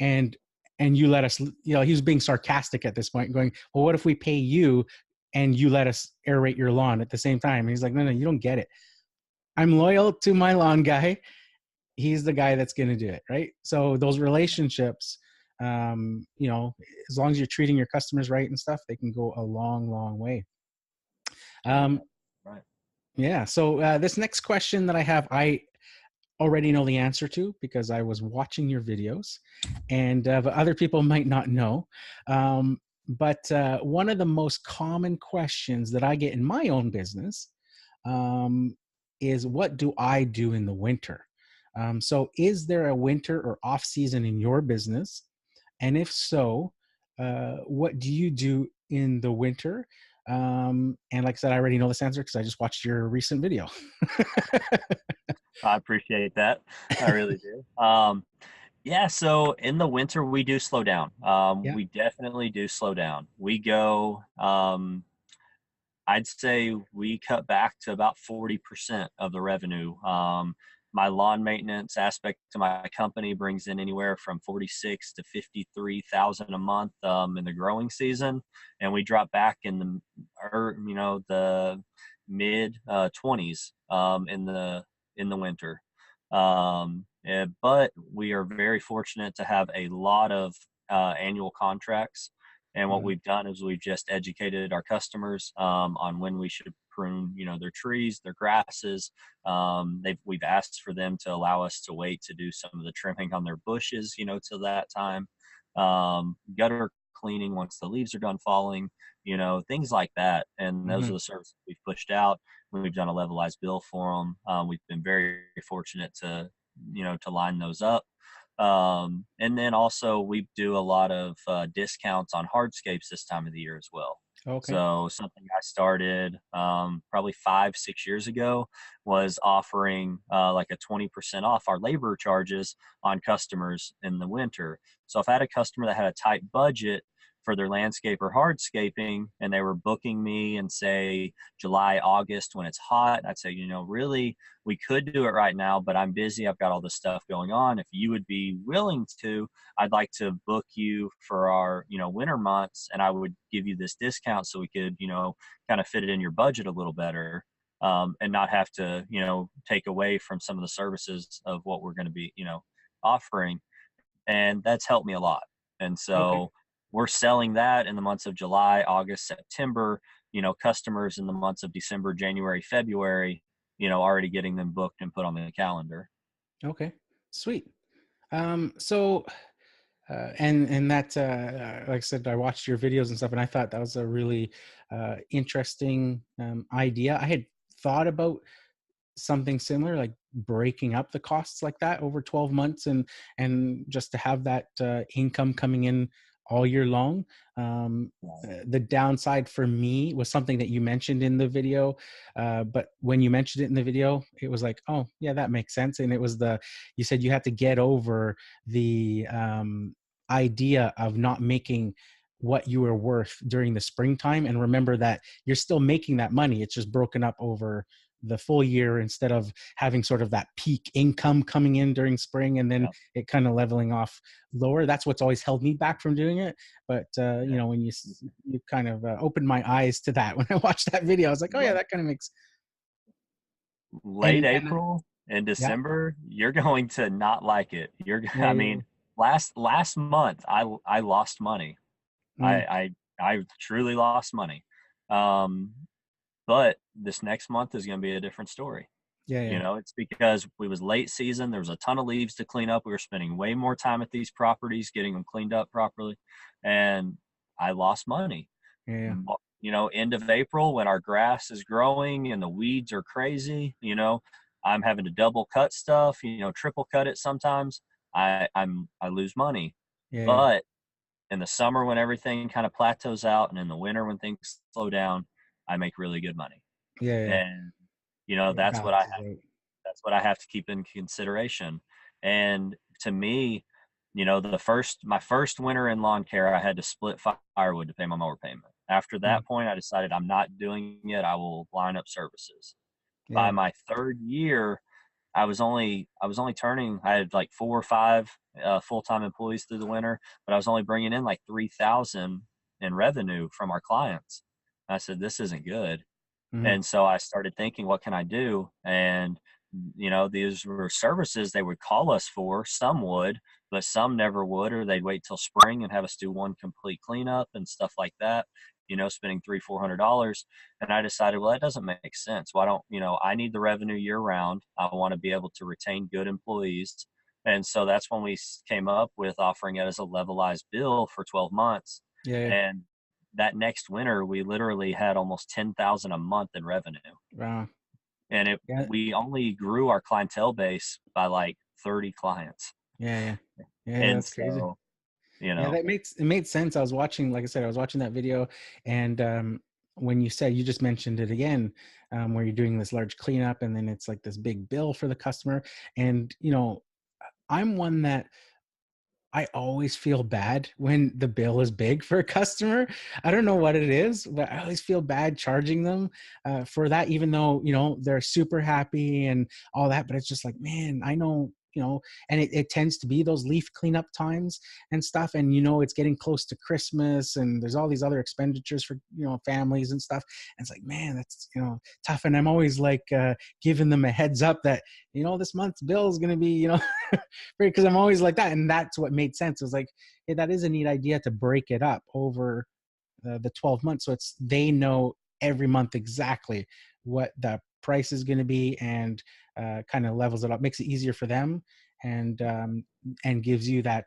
and you let us?" He was being sarcastic at this point, going, "Well, what if we pay you and you let us aerate your lawn at the same time?" And he's like, "No, no, you don't get it. I'm loyal to my lawn guy. He's the guy that's going to do it." Right. So those relationships, as long as you're treating your customers right and stuff, they can go a long, long way. Yeah, Um, right. yeah. So this next question that I have, already know the answer to because I was watching your videos, and but other people might not know. But one of the most common questions that I get in my own business um, is, what do I do in the winter? So, is there a winter or off season in your business? And if so, what do you do in the winter? And like I said, I already know this answer because I just watched your recent video. I appreciate that. I really do. Yeah, so in the winter we do slow down. Yeah. We definitely do slow down. We go. I'd say we cut back to about 40% of the revenue. My lawn maintenance aspect to my company brings in anywhere from 46 to 53,000 a month in the growing season, and we drop back in the mid 20s in the winter. But we are very fortunate to have a lot of annual contracts, and what Mhm. we've done is we've just educated our customers on when we should prune, their trees, their grasses. We've asked for them to allow us to wait to do some of the trimming on their bushes, till that time. Gutter cleaning once the leaves are done falling, things like that. And those are Mhm. the services we've pushed out. When we've done a levelized bill for them, we've been very fortunate to line those up. And then also we do a lot of discounts on hardscapes this time of the year as well. Okay. So something I started probably 5, 6 years ago was offering like a 20% off our labor charges on customers in the winter. So if I had a customer that had a tight budget for their landscape or hardscaping, and they were booking me in, say, July, August when it's hot, I'd say, really, we could do it right now, but I'm busy. I've got all this stuff going on. If you would be willing to, I'd like to book you for our, winter months, and I would give you this discount so we could, kind of fit it in your budget a little better, and not have to, take away from some of the services of what we're going to be, offering. And that's helped me a lot. And Okay. so we're selling that in the months of July, August, September, customers in the months of December, January, February, already getting them booked and put on the calendar. Okay. Sweet. So and that like I said, I watched your videos and stuff, and I thought that was a really interesting idea. I had thought about something similar, like breaking up the costs like that over 12 months, and just to have that income coming in all year long. um, Right. the downside for me was something that you mentioned in the video, but when you mentioned it in the video, it was like, oh yeah, that makes sense. And it was you said you had to get over the idea of not making what you were worth during the springtime, and remember that you're still making that money. It's just broken up over the full year, instead of having sort of that peak income coming in during spring and then Yeah. it kind of leveling off lower. That's what's always held me back from doing it. But Yeah. when you kind of opened my eyes to that when I watched that video. I was like, oh yeah, Right. that kind of makes. Late And April and yeah, December, you're going to not like it. yeah, I yeah, mean, yeah. last month I lost money. I Mm, I I truly lost money. Um, but this next month is going to be a different story. yeah, yeah, It's because we was late season. There was a ton of leaves to clean up. We were spending way more time at these properties, getting them cleaned up properly, and I lost money. yeah, yeah, End of April when our grass is growing and the weeds are crazy, I'm having to double cut stuff, triple cut it sometimes. I lose money. yeah, yeah, But in the summer when everything kind of plateaus out, and in the winter when things slow down, I make really good money. yeah, yeah. And It that's what I balances out. have to keep in consideration. And to me, my first winter in lawn care, I had to split firewood to pay my mower payment. After Mm, that point, I decided I'm not doing it. I will line up services. yeah, By yeah, my third year, I was only turning. I had like 4 or 5 full time employees through the winter, but I was only bringing in like 3,000 in revenue from our clients. I said, this isn't good. mhm, And so I started thinking, what can I do? And, these were services they would call us for. Some would, but some never would, or they'd wait till spring and have us do one complete cleanup and stuff like that. spending $300-400. And I decided, well, that doesn't make sense. Why don't, I need the revenue year round. I want to be able to retain good employees. And so that's when we came up with offering it as a levelized bill for 12 months. Yeah, yeah. And that next winter, we literally had almost 10,000 a month in revenue. Wow. And Yeah, we only grew our clientele base by like 30 clients. yeah, yeah. Yeah, And that's crazy. so, Yeah, that makes it made sense. I was watching, like I said, I was watching that video, and when you said, you just mentioned it again, where you're doing this large cleanup, and then it's like this big bill for the customer, and I'm one that I always feel bad when the bill is big for a customer. I don't know what it is, but I always feel bad charging them for that, even though, they're super happy and all that. But it's just like, man, I know, and it tends to be those leaf cleanup times and stuff. And, it's getting close to Christmas, and there's all these other expenditures for, families and stuff. And it's like, man, that's, tough. And I'm always like giving them a heads up that, this month's bill is going to be, because I'm always like that. And that's what made sense. It was like, hey, that is a neat idea to break it up over the 12 months. So they know every month exactly what the price is going to be, and kind of levels it up, makes it easier for them, and gives you that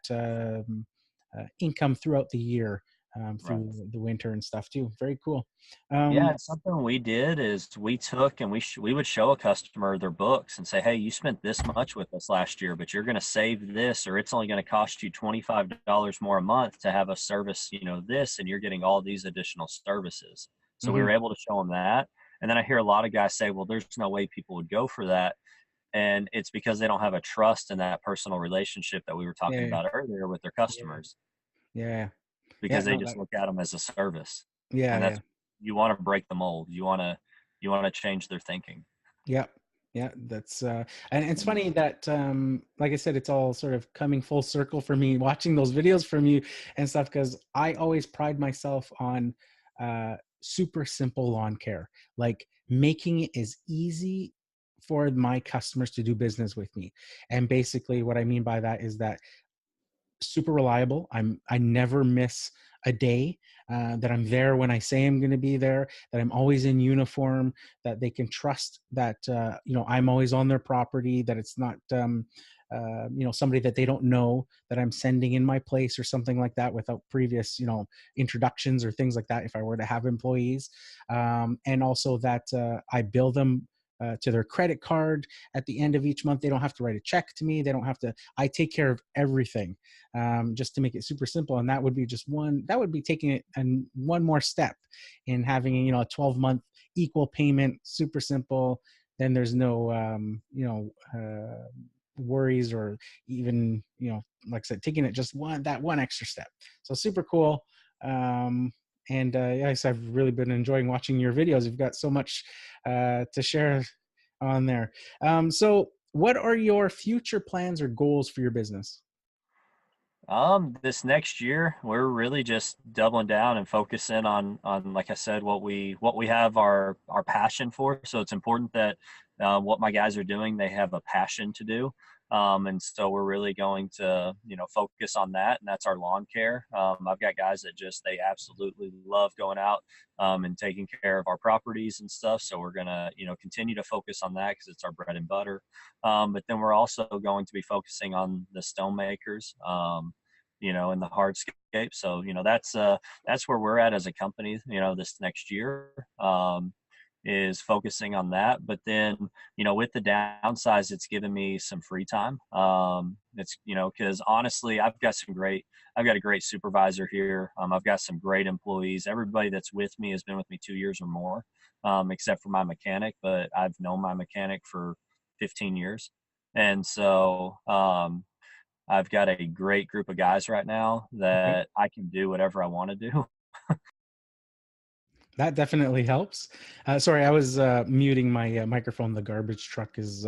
income throughout the year, right. through the winter and stuff too. Very cool. Yeah, Um, and something we did is we took and we would show a customer their books and say, "Hey, you spent this much with us last year, but you're going to save this, or it's only going to cost you $25 more a month to have us service, this, and you're getting all these additional services." So we mhm. were able to show them that. And then I hear a lot of guys say, "Well, there's no way people would go for that." And it's because they don't have a trust in that personal relationship that we were talking Yeah, about earlier with their yeah, customers, yeah, yeah. because they No, just that, look at them as a service. yeah, And yeah. that's, you want to break the mold. You want to change their thinking. Yeah. Yeah, that's and it's And funny that like I said, it's all sort of coming full circle for me watching those videos from you and stuff, because I always pride myself on super simple lawn care, like making it as easy for my customers to do business with me. And basically what I mean by that is that super reliable. I never miss a day. That I'm there when I say I'm going to be there. That I'm always in uniform. That they can trust that I'm always on their property. That it's not somebody that they don't know that I'm sending in my place or something like that without previous introductions or things like that. If I were to have employees, and also that I bill them. To their credit card at the end of each month. They don't have to write a check to me. They don't have to. I take care of everything, just to make it super simple. And that would be that would be taking it and one more step in having, a 12-month equal payment, super simple. Then there's no, worries, or even, like I said, taking it just that one extra step. So super cool. And yes, I've really been enjoying watching your videos. You've got so much to share on there. So what are your future plans or goals for your business? this next year, we're really just doubling down and focusing on, like I said, what we have our passion for. So it's important that what my guys are doing, they have a passion to do. And so we're really going to, focus on that, and that's our lawn care. I've got guys that they absolutely love going out and taking care of our properties and stuff. So we're gonna, continue to focus on that because it's our bread and butter. But then we're also going to be focusing on the stone makers. In the hardscape. So, that's where we're at as a company, this next year, is focusing on that. But then, with the downsize, it's given me some free time. It's, because honestly, I've got a great supervisor here. I've got some great employees. Everybody that's with me has been with me 2 years or more, except for my mechanic, but I've known my mechanic for 15 years. And so, I've got a great group of guys right now Okay. that I can do whatever I want to do. That definitely helps. Sorry, I was muting my microphone. The garbage truck is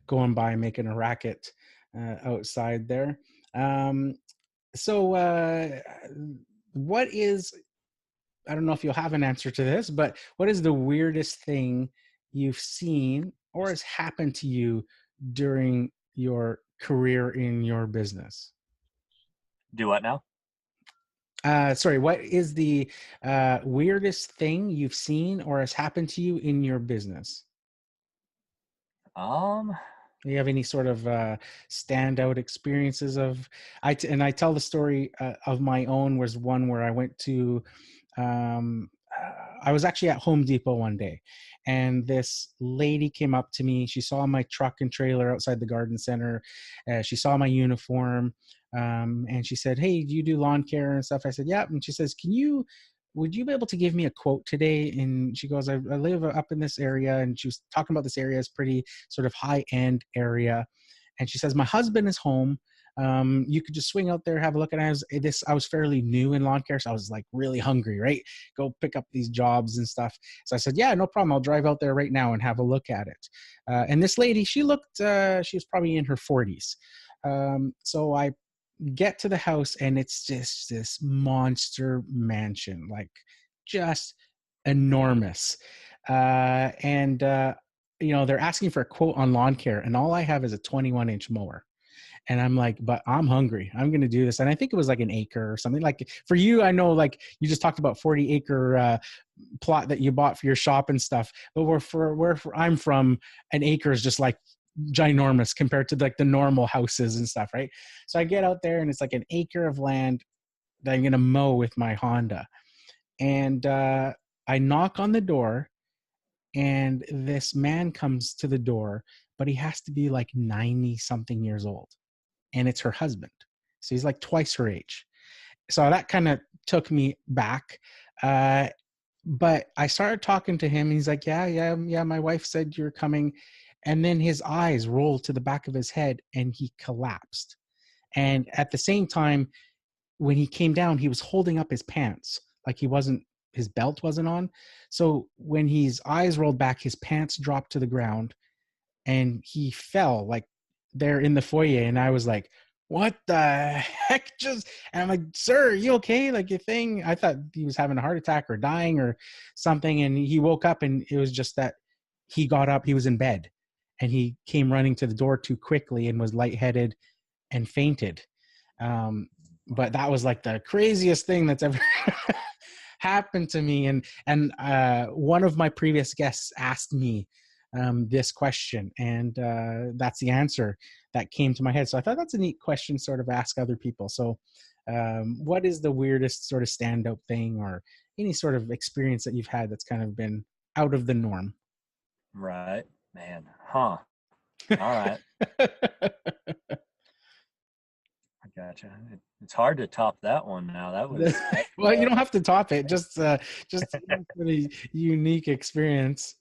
going by making a racket outside there. Um, so, what is, I don't know if you'll have an answer to this, but what is the weirdest thing you've seen or has happened to you during your career in your business? Do what now? Sorry, what is the weirdest thing you've seen or has happened to you in your business? Um, Do you have any sort of standout experiences of? And I tell the story of my own. Was one where I went to. I was actually at Home Depot one day, and this lady came up to me. She saw my truck and trailer outside the garden center. She saw my uniform, and she said, "Hey, do you do lawn care and stuff?" I said, "Yeah." And she says, Would you be able to give me a quote today?" And she goes, I live up in this area. And she was talking about this area as pretty sort of high end area. And she says, "My husband is home. You could just swing out there, have a look." And I was fairly new in lawn care. So I was like really hungry, right? Go pick up these jobs and stuff. So I said, "Yeah, no problem. I'll drive out there right now and have a look at it." And this lady, she was probably in her 40s. So I get to the house, and it's just this monster mansion, like just enormous. And they're asking for a quote on lawn care, and all I have is a 21-inch mower. And I'm like, but I'm hungry. I'm going to do this. And I think it was like an acre or something. Like for you, I know, like you just talked about 40-acre plot that you bought for your shop and stuff. But I'm from, an acre is just like ginormous compared to like the normal houses and stuff, right? So I get out there, and it's like an acre of land that I'm going to mow with my Honda. And I knock on the door, and this man comes to the door, but he has to be like 90 something years old, and it's her husband. So he's like twice her age. So that kind of took me back. Uh, but I started talking to him. And he's like, yeah, yeah, yeah. My wife said you're coming. And then his eyes rolled to the back of his head, and he collapsed. And at the same time, when he came down, he was holding up his pants. Like his belt wasn't on. So when his eyes rolled back, his pants dropped to the ground, and he fell like there in the foyer. And I was like, what the heck just, and I'm like, "Sir, are you okay? Like your thing." I thought he was having a heart attack or dying or something. And he woke up, and it was just that he got up, he was in bed, and he came running to the door too quickly and was lightheaded and fainted. But that was like the craziest thing that's ever happened to me. And one of my previous guests asked me this question, and that's the answer that came to my head. So I thought that's a neat question, sort of ask other people. So, what is the weirdest sort of standout thing, or any sort of experience that you've had that's kind of been out of the norm? right, man. Huh. All right. I gotcha. It's hard to top that one now. That Well, you don't have to top it. Just some pretty unique experience.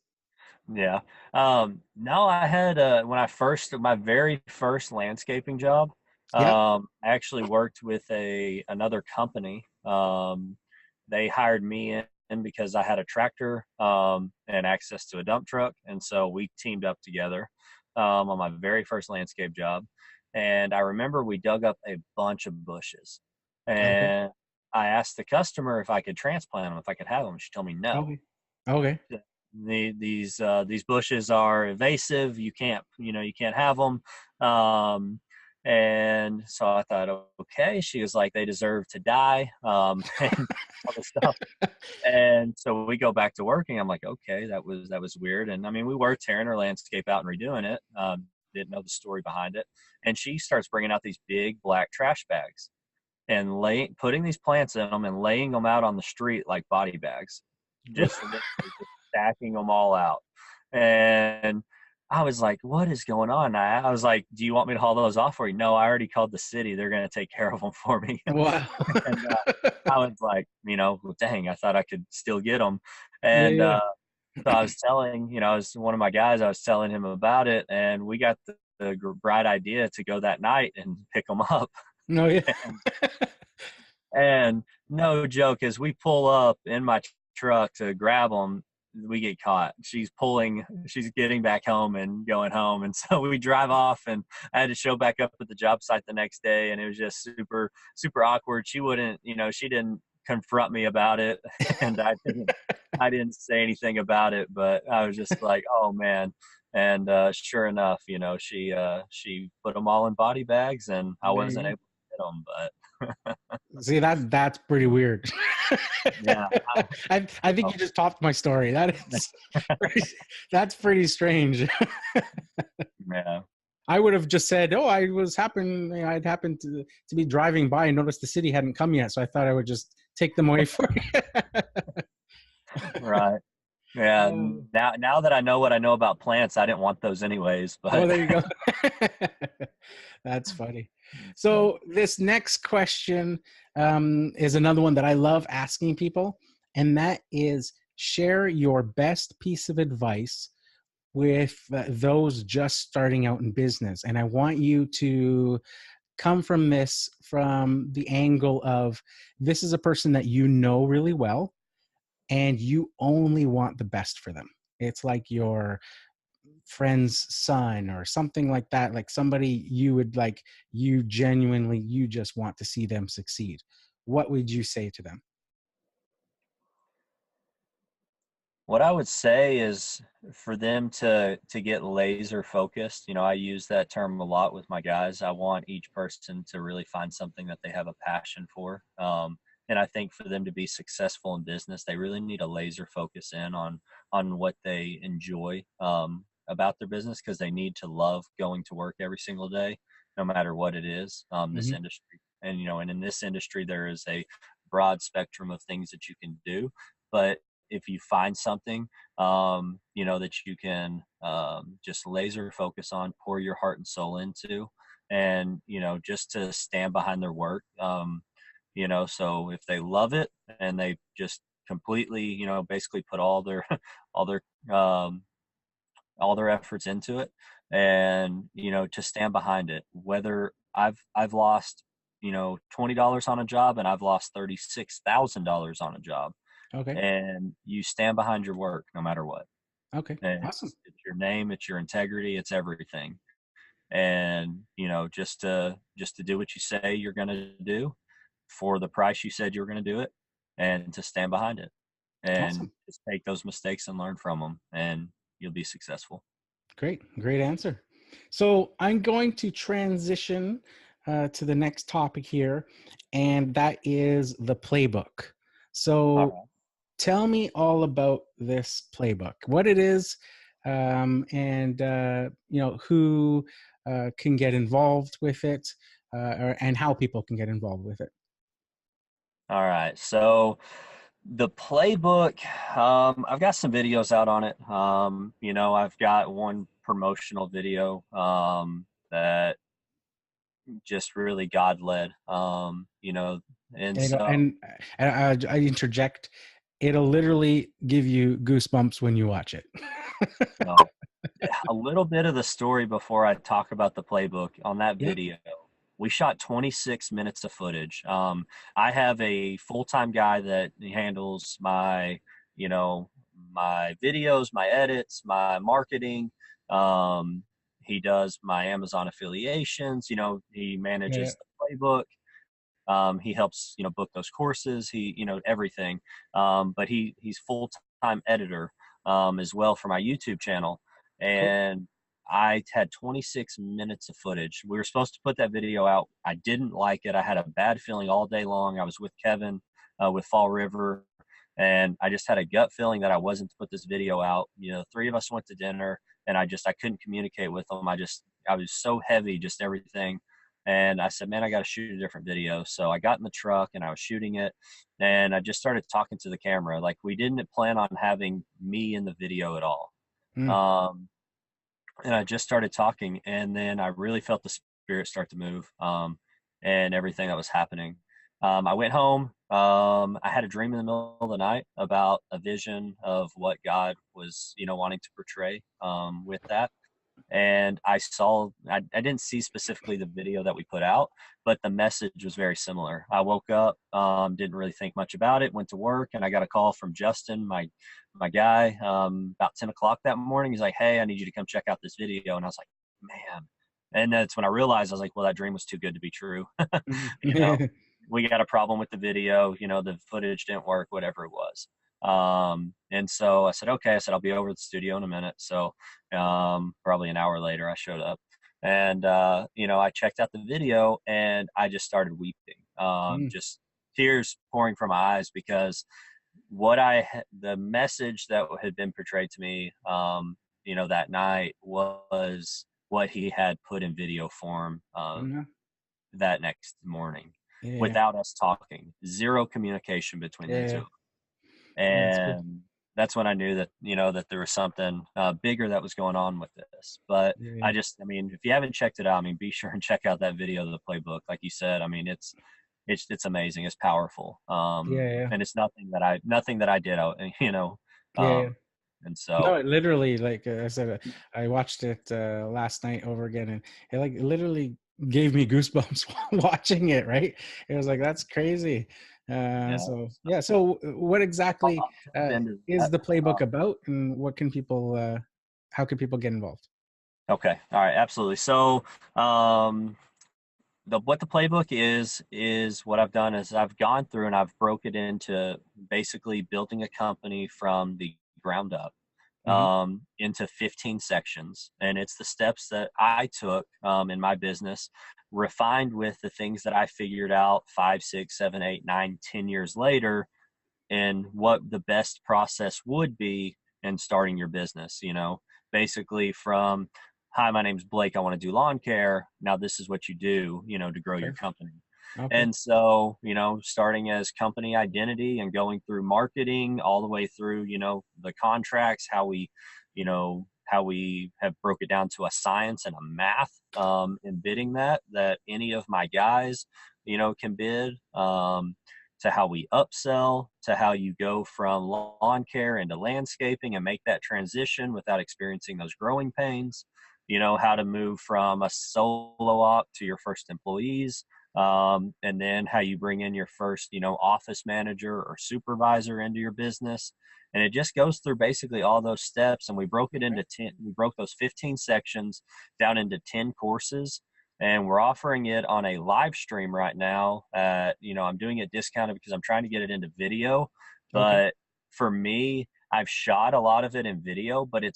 yeah. No, I had my very first landscaping job. Yep. I actually worked with another company. They hired me in because I had a tractor and access to a dump truck, and so we teamed up together on my very first landscape job. And I remember we dug up a bunch of bushes, Okay. and I asked the customer if I could transplant them, if I could have them. She told me no. Okay. Okay. These bushes are invasive. You can't have them. And so I thought, okay. She was like, they deserve to die, and all this stuff. And so we go back to working. I'm like, okay, that was weird. And I mean, we were tearing her landscape out and redoing it. Didn't know the story behind it. And she starts bringing out these big black trash bags and putting these plants in them and laying them out on the street like body bags, just literally just stacking them all out. And I was like, what is going on? I was like, do you want me to haul those off for you? No, I already called the city. They're going to take care of them for me. Wow. And I was like, well, dang, I thought I could still get them. Yeah. And Yeah. so I was telling, I was one of my guys, I was telling him about it, and we got the bright idea to go that night and pick them up. No. Yeah. And no joke, as we pull up in my truck to grab them, we get caught. She's getting back home and going home. And so we drive off, and I had to show back up at the job site the next day. And it was just super, super awkward. She didn't confront me about it. And I didn't say anything about it, but I was just like, oh man. And sure enough, she put them all in body bags, and I wasn't able to get them, but See, that's pretty weird. Yeah. I think you just topped my story. That is pretty, that's pretty strange. Yeah. I would have just said, "Oh, I'd happened to be driving by and noticed the city hadn't come yet, so I thought I would just take them away for you." Right. Yeah. Oh, Now that I know what I know about plants, I didn't want those anyways, oh, but there you go. That's funny. yeah. So this next question is another one that I love asking people, and that is share your best piece of advice with those just starting out in business. And I want you to come from this from the angle of this is a person that you know really well and you only want the best for them. It's like your friend's son or something like that, like somebody you would like, you genuinely, you just want to see them succeed. What would you say to them? What I would say is for them to get laser focused. You know, I use that term a lot with my guys. I want each person to really find something that they have a passion for. And I think for them to be successful in business, they really need a laser focus in on what they enjoy about their business, because they need to love going to work every single day, no matter what it is. This Hmm. industry, and you know, and in this industry, there is a broad spectrum of things that you can do, but if you find something, you know, that you can just laser focus on, pour your heart and soul into, and, you know, just to stand behind their work. You know, so if they love it and they just completely, you know, basically put all their, all their, um, all their efforts into it, and, you know, to stand behind it, whether I've lost, you know, $20 on a job, and I've lost $36,000 on a job, Okay. and you stand behind your work no matter what. Okay. And Awesome. it's your name, it's your integrity, it's everything. And you know, just to do what you say you're going to do for the price you said you were going to do it, and to stand behind it, and Awesome. just take those mistakes and learn from them, and you'll be successful. Great. Great answer. So I'm going to transition to the next topic here, and that is the playbook. All So right. tell me all about this playbook, what it is, and you know who can get involved with it, and how people can get involved with it. All right. So the playbook, I've got some videos out on it. You know, I've got one promotional video that just really God led. You know, and And so I interject. It'll literally give you goosebumps when you watch it. no, a little bit of the story before I talk about the playbook on that Yeah. video. We shot 26 minutes of footage. I have a full-time guy that handles my, you know, my videos, my edits, my marketing. Um, he does my Amazon affiliations. You know, he Yeah. manages the playbook. He helps, you know, book those courses. He, you know, everything. But he's full time editor as well for my YouTube channel. Cool. And I had 26 minutes of footage. We were supposed to put that video out. I didn't like it. I had a bad feeling all day long. I was with Kevin with Fall River, and I just had a gut feeling that I wasn't to put this video out. You know, three of us went to dinner, and I couldn't communicate with them. I was so heavy, just everything. And I said, man, I got to shoot a different video. So I got in the truck and I was shooting it, and I just started talking to the camera. Like, we didn't plan on having me in the video at all. Mm. Um, and I just started talking, and then I really felt the spirit start to move, and everything that was happening. I went home. I had a dream in the middle of the night about a vision of what God was, you know, wanting to portray with that. And I didn't see specifically the video that we put out, but the message was very similar. I woke up, didn't really think much about it, went to work, and I got a call from Justin, my guy, about 10 o'clock that morning. He's like, hey, I need you to come check out this video. And I was like, man. And that's when I realized, I was like, well, that dream was too good to be true. You know, Mhm. we got a problem with the video, you know, the footage didn't work, whatever it was. And so I said, okay, I said, I'll be over at the studio in a minute. So probably an hour later, I showed up, and you know, I checked out the video, and I just started weeping. Mm. just tears pouring from my eyes, because the message that had been portrayed to me, that night, was what he had put in video form Yeah. that next morning, Yeah. without us talking. Zero communication between the Yeah. two. Yeah. That's cool. And that's when I knew that, that there was something bigger that was going on with this. But Yeah. I mean, if you haven't checked it out, I mean, be sure and check out that video of the playbook. Like you said, I mean, it's amazing. It's powerful. Yeah. Yeah. And it's nothing that I did, Yeah. Yeah. um, and No, so, it literally, like I said, I watched it last night over again, and it like literally gave me goosebumps watching it. Right? It was like that's crazy. yeah, So yeah. So what exactly I'll jump into is that. the playbook about, and what can people? How can people get involved? Okay. All right. Absolutely. So, um, what the playbook is what I've done is I've gone through and I've broke it into basically building a company from the ground up, Hmm. into 15 sections. And it's the steps that I took in my business, refined with the things that I figured out 5, 6, 7, 8, 9, 10 years later, and what the best process would be in starting your business. Basically from, hi, my name's Blake, I want to do lawn care. Now this is what you do, to grow your Okay. company. Okay. And so, starting as company identity and going through marketing all the way through, the contracts, how we have broke it down to a science and a math, in bidding that any of my guys, can bid, to how we upsell, to how you go from lawn care into landscaping and make that transition without experiencing those growing pains, how to move from a solo op to your first employees, and then how you bring in your first, office manager or supervisor into your business. And it just goes through basically all those steps. And Okay. we broke those 15 sections down into 10 courses, and we're offering it on a live stream right now. I'm doing it discounted because I'm trying to get it into video. Okay. But for me, I've shot a lot of it in video, but it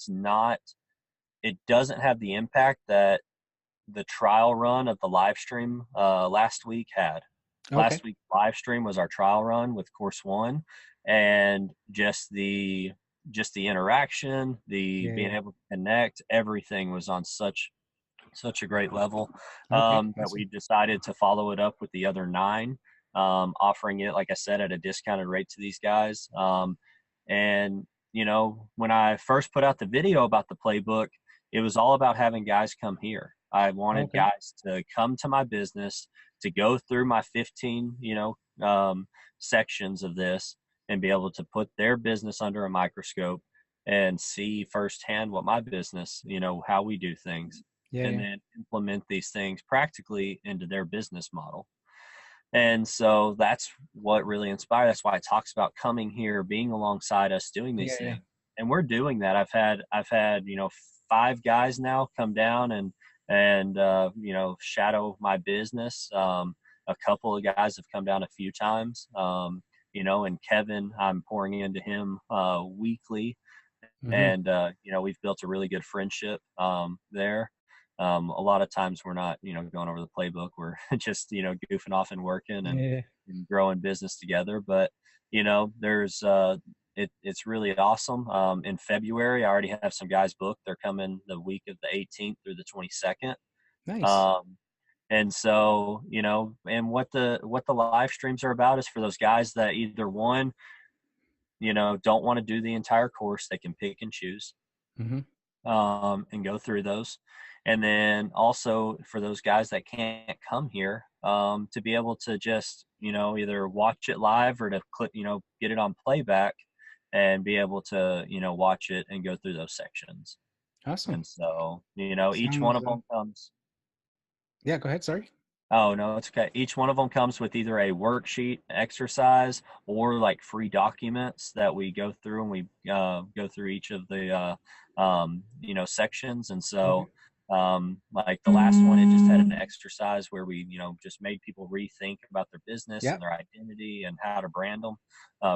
doesn't have the impact that the trial run of the live stream last week had. Okay. Last week's live stream was our trial run with course one, and just the interaction, the Yeah. being Yeah. able to connect, everything was on such a great level, Okay. that we Awesome. decided to follow it up with the other 9, offering it, like I said, at a discounted rate to these guys. And when I first put out the video about the playbook, it was all about having guys come here. I wanted Okay. guys to come to my business, to go through my 15, sections of this, and be able to put their business under a microscope and see firsthand what my business, how we do things, Yeah. and Yeah. then implement these things practically into their business model. And so that's what really inspired. That's why it talks about coming here, being alongside us, doing these Yeah. Yeah. things. And we're doing that. I've had 5 guys now come down and shadow my business. A couple of guys have come down a few times. And Kevin, I'm pouring into him weekly, Hmm. and we've built a really good friendship there. A lot of times we're not going over the playbook, we're just goofing off and working and, Yeah. growing business together. But there's it's really awesome. In February, I already have some guys booked. They're coming the week of the 18th through the 22nd. Nice. um, and so and what the live streams are about is for those guys that either one, don't want to do the entire course. They can pick and choose, Hmm. and go through those. And then also for those guys that can't come here, to be able to just, either watch it live or to click, get it on playback and be able to, watch it and go through those sections. Awesome. And so, each one Sounds. of them comes. Yeah. Go ahead. Sorry. Oh, no, it's okay. Each one of them comes with either a worksheet exercise or like free documents that we go through, and we go through each of the sections. And Okay. so, like the last one, it just had an exercise where we just made people rethink about their business Yeah. and their identity and how to brand them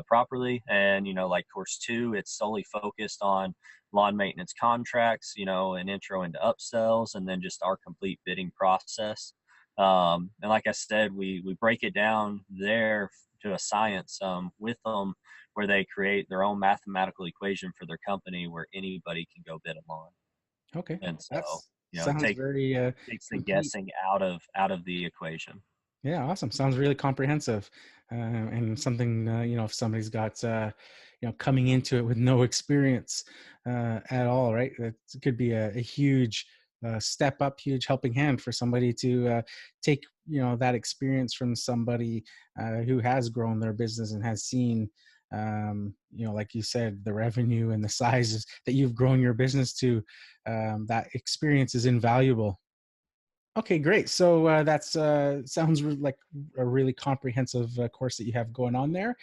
properly. And like course 2, it's solely focused on lawn maintenance contracts, an intro into upsells, and then just our complete bidding process. And like I said, we break it down there to a science with them, where they create their own mathematical equation for their company where anybody can go bid them on. Okay. And so, That's it sounds very takes the complete. guessing out of the equation. Yeah, awesome. Sounds really comprehensive, and something if somebody's got coming into it with no experience at all, right? That could be a huge step up, huge helping hand for somebody to take that experience from somebody who has grown their business and has seen, like you said, the revenue and the sizes that you've grown your business to. That experience is invaluable. Okay, great. So that's sounds like a really comprehensive course that you have going on there.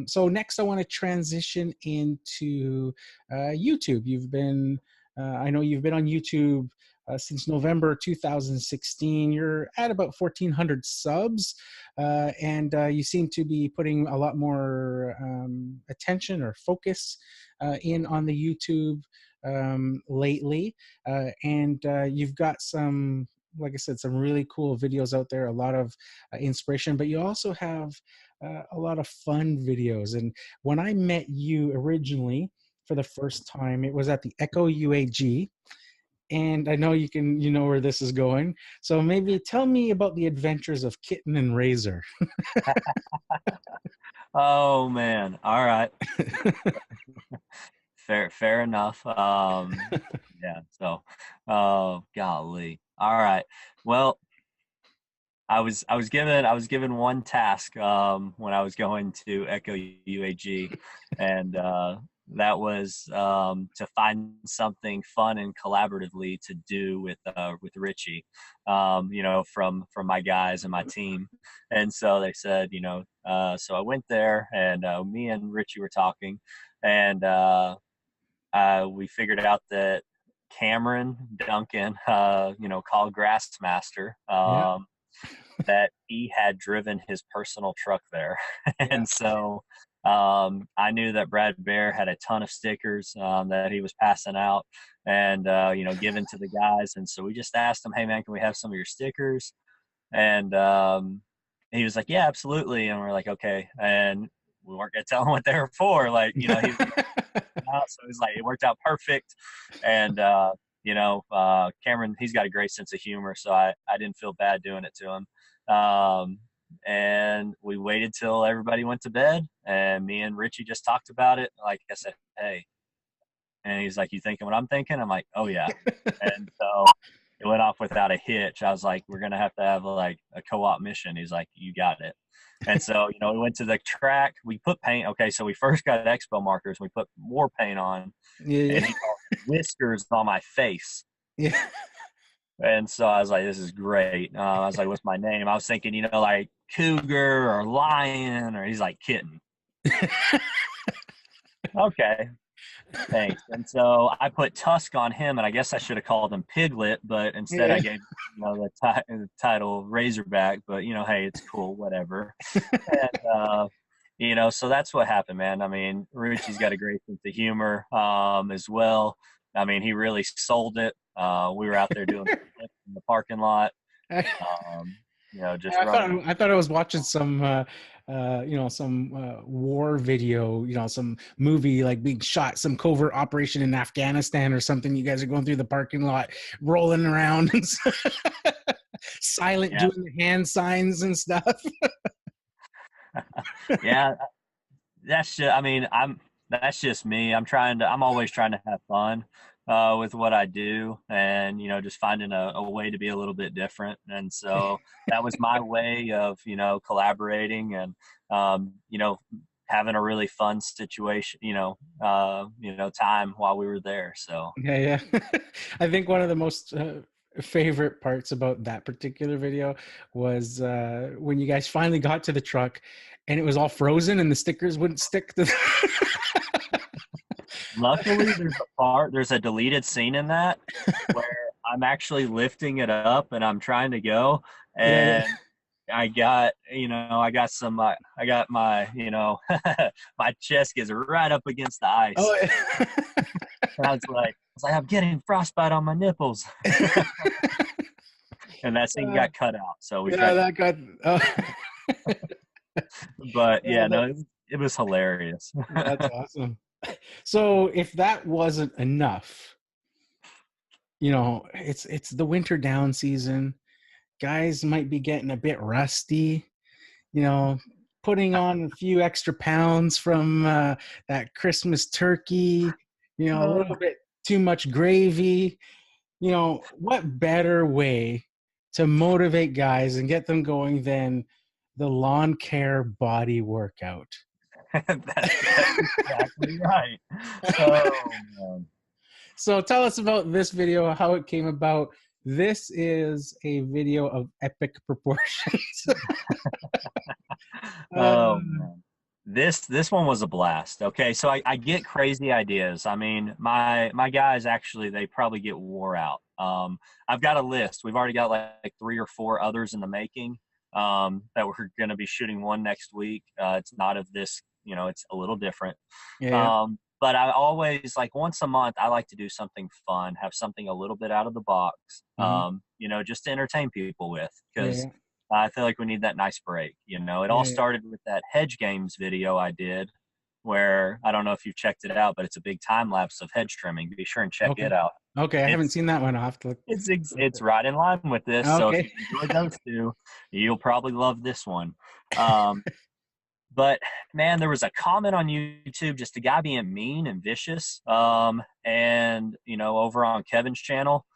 So next, I want to transition into YouTube. I know you've been on YouTube since November 2016. You're at about 1,400 subs, and you seem to be putting a lot more attention or focus in on the YouTube lately. And you've got some, like I said, some really cool videos out there, a lot of inspiration, but you also have a lot of fun videos. And when I met you originally for the first time, it was at the Echo UAG. And I know you know where this is going. So maybe tell me about the adventures of Kitten and Razor. Oh man. All right. Fair enough. Yeah. So, oh golly. All right. Well, I was given one task when I was going to Echo UAG, and that was to find something fun and collaboratively to do with Richie, from my guys and my team. And so they said, so I went there, and me and Richie were talking, and we figured out that Cameron Duncan, called Grassmaster, Yeah, that he had driven his personal truck there. yeah, And so I knew that Brad Bear had a ton of stickers that he was passing out and, giving to the guys. And so we just asked him, hey, man, can we have some of your stickers? And he was like, yeah, absolutely. And we're like, okay. And we weren't going to tell him what they were for. Like, he out. So it was like, it worked out perfect. And, Cameron, he's got a great sense of humor. So I didn't feel bad doing it to him. And we waited till everybody went to bed, and me and Richie just talked about it. Like I said, hey, and he's like, you thinking what I'm thinking? I'm like, oh yeah. And so it went off without a hitch. I was like, we're going to have like a co-op mission. He's like, you got it. And so, we went to the track, we put paint. Okay. So we first got expo markers. We put more paint on, and yeah, he called whiskers on my face. yeah. And so I was like, this is great. I was like, what's my name? I was thinking, like cougar or lion, or he's like kitten. Okay. Thanks. And so I put Tusk on him, and I guess I should have called him Piglet, but instead I Yeah. gave the title Razorback. But hey, it's cool, whatever. And so that's what happened, man. I mean, Richie's got a great sense of humor as well. I mean, he really sold it. We were out there doing flips in the parking lot. Um, just running. I thought I was watching some some war video, some movie like being shot, some covert operation in Afghanistan or something. You guys are going through the parking lot, rolling around, and silent, Yeah, doing the hand signs and stuff. yeah. That's just, I mean, that's just me. I'm always trying to have fun with what I do, and just finding a way to be a little bit different. And so that was my way of collaborating and having a really fun situation, time while we were there. So Yeah, yeah. I think one of the most favorite parts about that particular video was when you guys finally got to the truck and it was all frozen and the stickers wouldn't stick to luckily, there's a deleted scene in that where I'm actually lifting it up and I'm trying to go, Yeah, yeah. and I got some, I got my, my chest gets right up against the ice. Oh, yeah. And I was like, I'm getting frostbite on my nipples. and that scene got cut out. So we Yeah, tried, that got. but yeah, That, no, it was hilarious. that's awesome. So if that wasn't enough, it's the winter down season. Guys might be getting a bit rusty. You know, putting on a few extra pounds from that Christmas turkey. A little bit too much gravy. What better way to motivate guys and get them going than the lawn care body workout? That's exactly right. Oh man. So tell us about this video, how it came about. This is a video of epic proportions. Oh man. This one was a blast. Okay, so I get crazy ideas. I mean, my guys actually, they probably get wore out. I've got a list. We've already got like 3 or 4 others in the making, that we're going to be shooting one next week. It's not of this, it's a little different. Yeah. But I always, like, once a month, I like to do something fun, have something a little bit out of the box, Mhm. just to entertain people with, because Yeah. I feel like we need that nice break. It all Yeah. started with that hedge games video I did, where I don't know if you've checked it out, but it's a big time lapse of hedge trimming. Be sure and check Okay. it out. Okay. I haven't It's seen that one. I'll have to look. it's right in line with this. So if Okay. you enjoy those two, you'll probably love this one. Um, but man, there was a comment on YouTube, just a guy being mean and vicious. And over on Kevin's channel,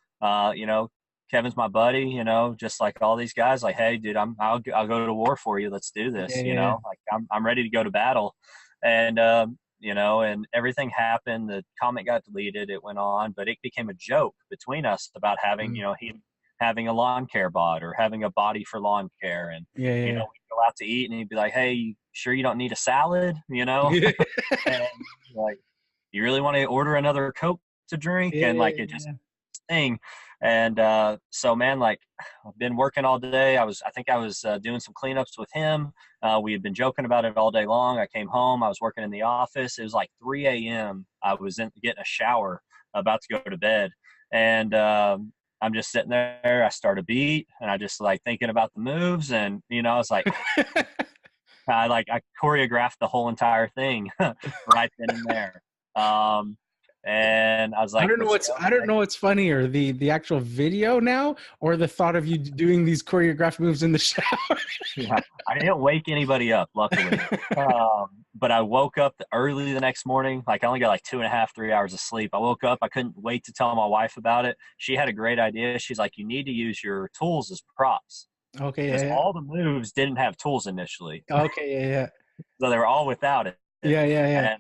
Kevin's my buddy, just like all these guys, like, hey dude, I'll go to war for you. Let's do this. Yeah. Yeah. Like I'm ready to go to battle. And, and everything happened. The comment got deleted. It went on, but it became a joke between us about having, Mm. him having a lawn care bot or having a body for lawn care. And, Yeah. Yeah. we'd go out to eat and he'd be like, hey, you sure you don't need a salad? Yeah. And like, you really want to order another Coke to drink? Yeah. And like, it just thing. And so man, like, I've been working all day. I think I was doing some cleanups with him. We had been joking about it all day long. I came home, I was working in the office. It was like 3 a.m. I was getting a shower, about to go to bed. And I'm just sitting there. I start a beat and I just like thinking about the moves. And, I was like, I choreographed the whole entire thing right then and there. And I was I like, don't know let's what's go. I don't know what's funnier, the actual video now or the thought of you doing these choreographed moves in the shower. Yeah, I didn't wake anybody up, luckily. But I woke up early the next morning. Like, I only got like 2.5, 3 hours of sleep. I woke up. I couldn't wait to tell my wife about it. She had a great idea. She's like, you need to use your tools as props, Okay. because Yeah. all the moves didn't have tools initially. Yeah. Okay. Yeah. Yeah. So they were all without it. Yeah. Yeah. Yeah.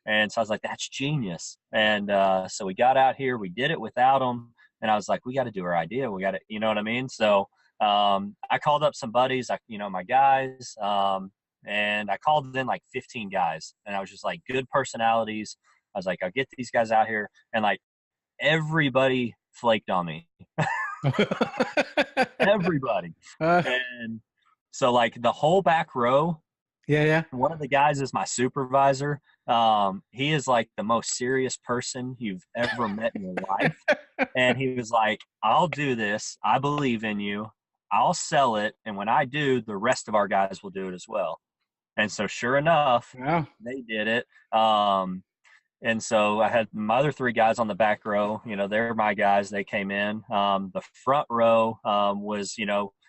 And so I was like, that's genius. And so we got out here, we did it without them. And I was like, we got to do our idea. We got to, you know what I mean? So I called up some buddies, my guys, and I called in like 15 guys. And I was just like, good personalities. I was like, I'll get these guys out here. And like, everybody flaked on me. Everybody. uh, And so like the whole back row, yeah. Yeah. one of the guys is my supervisor. He is like the most serious person you've ever met in your life. And he was like, I'll do this. I believe in you. I'll sell it. And when I do, the rest of our guys will do it as well. And so sure enough, Wow. they did it. And so I had my other 3 guys on the back row. They're my guys. They came in. The front row was,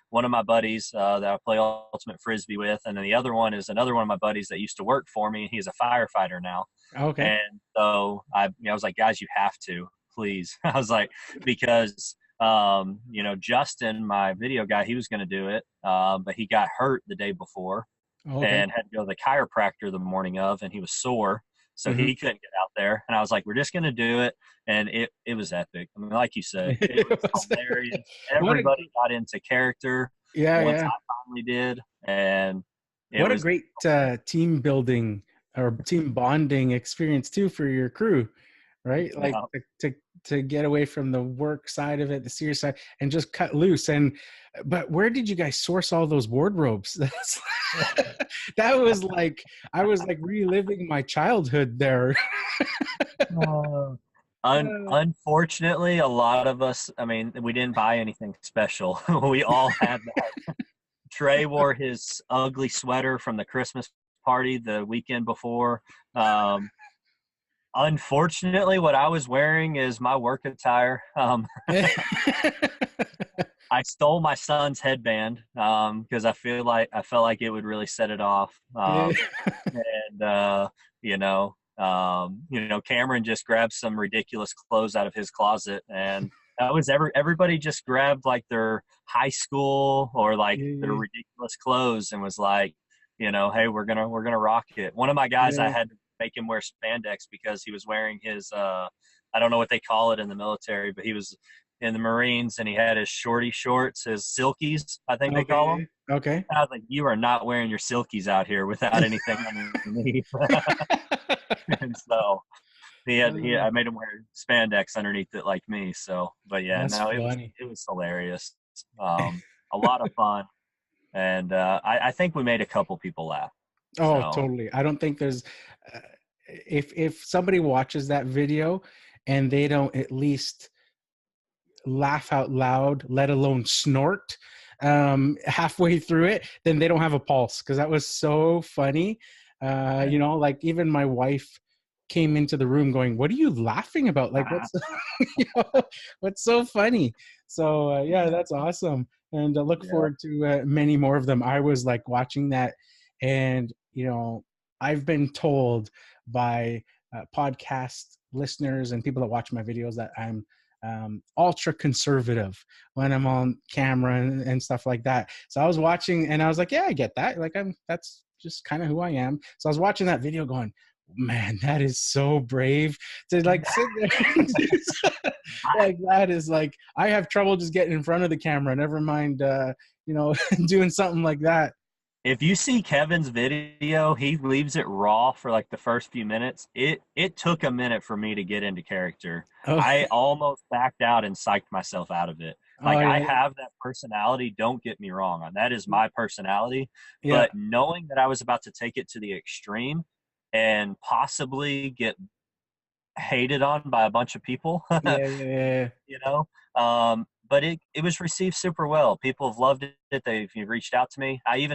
one of my buddies that I play ultimate frisbee with, and then the other one is another one of my buddies that used to work for me. He's a firefighter now. Okay. And so I was like, guys, you have to, please. I was like, because Justin, my video guy, he was going to do it, but he got hurt the day before Okay. and had to go to the chiropractor the morning of, and he was sore. So he couldn't get out there. And I was like, we're just going to do it. And it was epic. I mean, like you said, it was hilarious. Everybody got into character once I finally did. And what a great team building or team bonding experience too for your crew, right? Like to get away from the work side of it, the serious side, and just cut loose. But where did you guys source all those wardrobes? That was like, I was like reliving my childhood there. Unfortunately, a lot of us, I mean, we didn't buy anything special. We all had that. Trey wore his ugly sweater from the Christmas party the weekend before. Unfortunately, what I was wearing is my work attire. I stole my son's headband because I felt like it would really set it off. Yeah. And Cameron just grabbed some ridiculous clothes out of his closet, and that was everybody just grabbed like their high school or like their Yeah. ridiculous clothes and was like, hey, we're gonna rock it. One of my guys, I Yeah. had to make him wear spandex because he was wearing his I don't know what they call it in the military, but he was in the Marines and he had his shorty shorts, his silkies, I think they call them. Okay. Okay. I was like, you are not wearing your silkies out here without anything underneath. And so I made him wear spandex underneath it like me. So, but yeah, That's no, funny. it was hilarious. A lot of fun. And I think we made a couple people laugh. Oh, So totally. I don't think there's uh, if somebody watches that video and they don't at least laugh out loud, let alone snort halfway through it, then they don't have a pulse, because that was so funny. Like even my wife came into the room going, "What are you laughing about? Like, what's what's so funny?" So yeah, that's awesome, and I look yeah, forward to many more of them. I was like watching that, and I've been told by podcast listeners and people that watch my videos that I'm ultra conservative when I'm on camera and stuff like that. So I was watching and I was like, yeah, I get that. Like that's just kind of who I am. So I was watching that video going, man, that is so brave to like sit there and just, like that is like, I have trouble just getting in front of the camera, never mind doing something like that. if you see Kevin's video, he leaves it raw for like the first few minutes. It took a minute for me to get into character. Oh, I almost backed out and psyched myself out of it. oh Like I yeah, have that personality, don't get me wrong, and that is my personality. yeah, But knowing that I was about to take it to the extreme and possibly get hated on by a bunch of people, yeah, yeah, you know. But it was received super well. People have loved it. They've reached out to me. I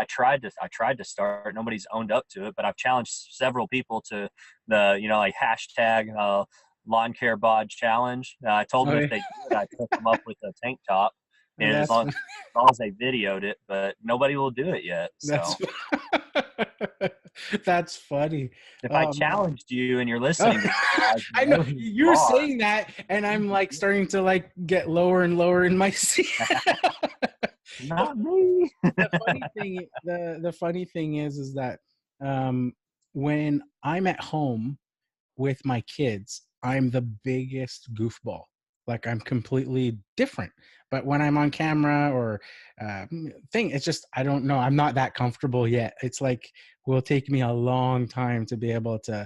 tried to start. Nobody's owned up to it, but I've challenged several people to the like hashtag lawn care bod challenge. I told them oh if yeah. they do it, I'd hook them up with a tank top, and That's as long as they videoed it. But nobody will do it yet. that's So that's funny. if I Oh man. challenged you and you're listening to Oh, this, guys, I you know know who you you're are. saying that, and I'm like starting to like get lower and lower in my seat. the, Not me. the funny thing, the funny thing is that when I'm at home with my kids, I'm the biggest goofball. Like I'm completely different. But when I'm on camera or it's just I don't know. I'm not that comfortable yet. It's like will take me a long time to be able uh,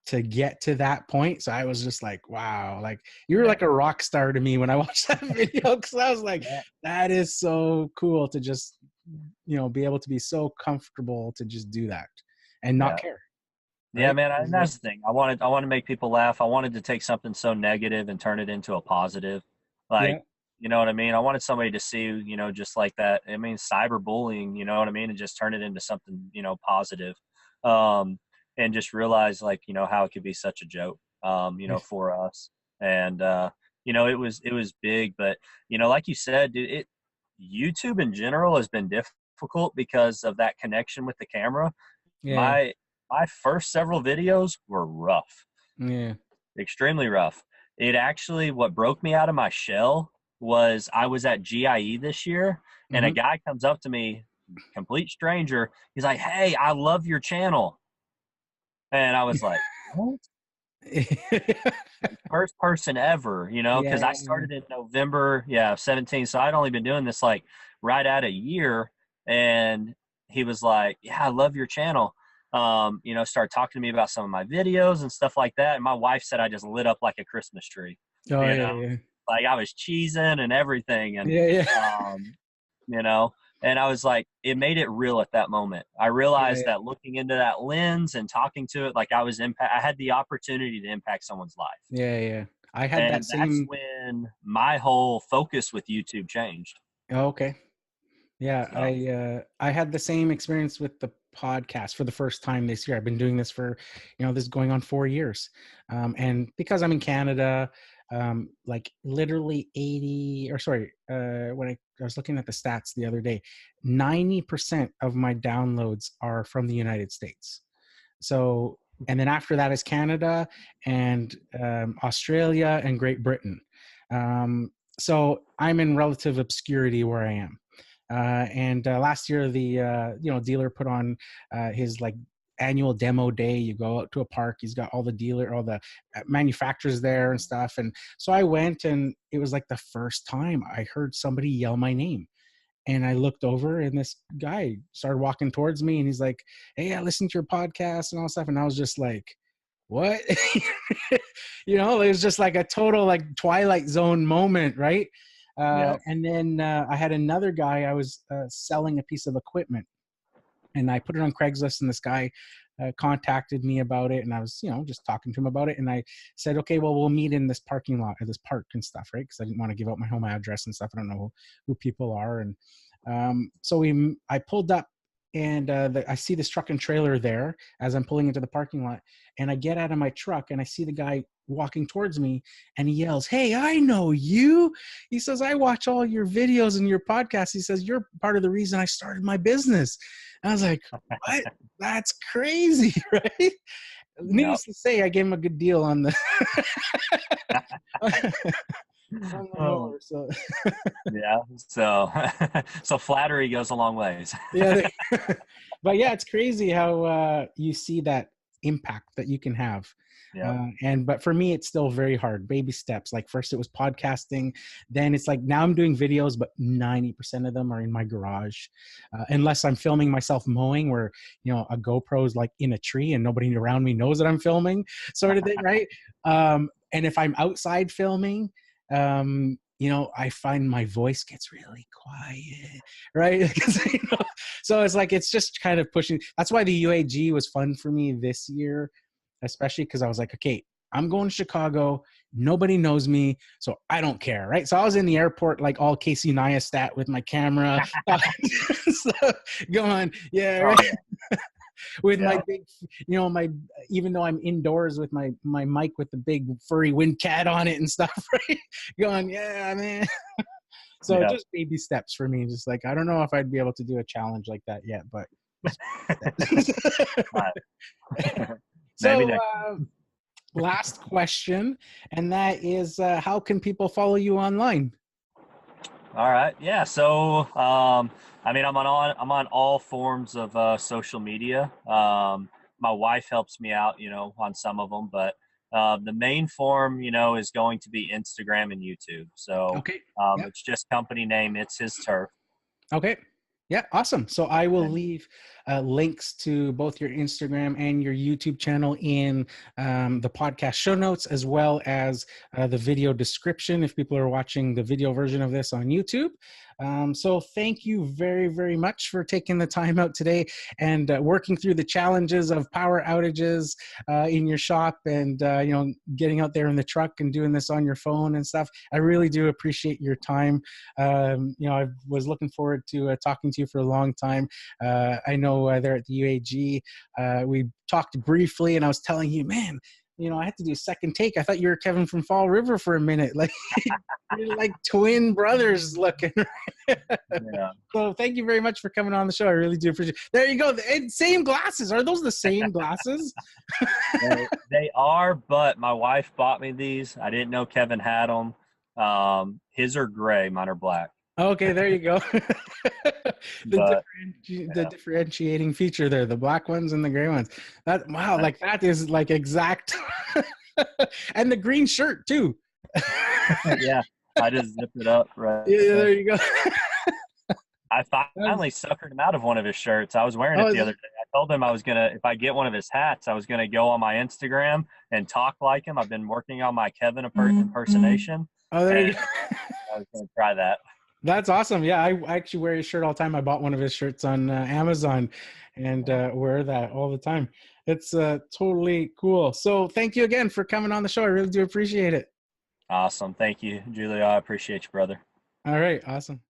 to get to that point. So I was just like, wow, like you're Yeah. like a rock star to me when I watched that video, because I was like, Yeah. that is so cool to just be able to be so comfortable to just do that and not Yeah. care, Yeah, right? man, and that's the thing. I wanted to make people laugh. I wanted to take something so negative and turn it into a positive. Yeah, Like, you know what I mean? I wanted somebody to see, just like that. I mean, cyberbullying, you know what I mean? And just turn it into something, positive. Um, and just realize like, how it could be such a joke, for us. And it was big, but like you said, dude, YouTube in general has been difficult because of that connection with the camera. yeah, My first several videos were rough, yeah. extremely rough. It actually, what broke me out of my shell was I was at GIE this year, and a Hmm. guy comes up to me, complete stranger. He's like, "Hey, I love your channel," and I was like, "What?" First person ever, because I Yeah, started in November, 17. So I'd only been doing this like right at a year. And he was like, "Yeah, I love your channel." Started talking to me about some of my videos and stuff like that. And my wife said I just lit up like a Christmas tree, oh you yeah, know, yeah, like I was cheesing and everything. And, yeah, yeah. um, you know, And I was like, it made it real at that moment. I Yeah, realized yeah, that looking into that lens and talking to it, like I had the opportunity to impact someone's life. yeah, yeah. I had that And that's same. when my whole focus with YouTube changed. Oh, okay. Yeah, So, I had the same experience with the podcast for the first time this year. I've been doing this for, this is going on 4 years, and because I'm in Canada, like literally 80 or sorry, when I was looking at the stats the other day, 90% of my downloads are from the United States. So, and then after that is Canada and Australia and Great Britain. So I'm in relative obscurity where I am. And last year, the dealer put on his like annual demo day. You go out to a park. He's got all the manufacturers there and stuff. And so I went, and it was like the first time I heard somebody yell my name. And I looked over, and this guy started walking towards me, and he's like, "Hey, I listened to your podcast and all stuff." And I was just like, "What?" It was just like a total like Twilight Zone moment, right? yeah. And then I had another guy. I was selling a piece of equipment, and I put it on Craigslist, and this guy contacted me about it, and I was, just talking to him about it, and I said, okay, well, we'll meet in this parking lot or this park and stuff, right? Because I didn't want to give out my home address and stuff. I don't know who people are, and so I pulled up, and I see this truck and trailer there as I'm pulling into the parking lot, and I get out of my truck, and I see the guy walking towards me, and he yells, "Hey, I know you." He says, "I watch all your videos and your podcasts." He says, "You're part of the reason I started my business." And I was like, "What? That's crazy," right? Yep. Needless to say, I gave him a good deal on the on the Oh, mower. So yeah. So, so flattery goes a long ways. yeah, but yeah, it's crazy how you see that impact that you can have. Yep. But for me, it's still very hard. Baby steps. Like first it was podcasting, then it's like now I'm doing videos, but 90% of them are in my garage, unless I'm filming myself mowing, where a GoPro is like in a tree and nobody around me knows that I'm filming, sort of thing, right? And if I'm outside filming, I find my voice gets really quiet, right? So it's like, it's just kind of pushing. That's why the UAG was fun for me this year, especially because I was like, okay, I'm going to Chicago. Nobody knows me, so I don't care, right? So I was in the airport like all Casey Neistat with my camera, so going, yeah, Oh, right? yeah. With my Yeah. big, even though I'm indoors with my mic with the big furry wind cat on it and stuff, right? Going, yeah, man. So Yeah. just baby steps for me. Just like, I don't know if I'd be able to do a challenge like that yet, but Maybe so next. last question, and that is, how can people follow you online? All right. Yeah. So, I mean, I'm on all forms of social media. My wife helps me out, on some of them, but the main form, is going to be Instagram and YouTube. So, Okay. Yeah. it's just company name. It's His Turf. Okay. Yeah, awesome. So I will And leave links to both your Instagram and your YouTube channel in the podcast show notes, as well as the video description if people are watching the video version of this on YouTube. So thank you very, very much for taking the time out today and working through the challenges of power outages in your shop, and getting out there in the truck and doing this on your phone and stuff. I really do appreciate your time. I was looking forward to talking to you for a long time. I know there at the UAG, we talked briefly, and I was telling you, man, I had to do a second take. I thought you were Kevin from Fall River for a minute. Like, you're like twin brothers looking. yeah, So thank you very much for coming on the show. I really do appreciate it. There you go. Same glasses. Are those the same glasses? they are, but my wife bought me these. I didn't know Kevin had them. His are gray, mine are black. Okay, there you go. But The differentiating feature there, the black ones and the gray ones. Wow, like that is like exact. And the green shirt too. yeah, I just zipped it up right Yeah, there. there you go. I finally suckered him out of one of his shirts. I was wearing it Oh, the other day. I told him I was gonna, if I get one of his hats, I was gonna go on my Instagram and talk like him. I've been working on my Kevin impersonation, oh, there and you go. I was gonna try that. That's awesome. Yeah, I actually wear his shirt all the time. I bought one of his shirts on Amazon and wear that all the time. It's totally cool. So thank you again for coming on the show. I really do appreciate it. Awesome. Thank you, Julio. I appreciate you, brother. All right, awesome.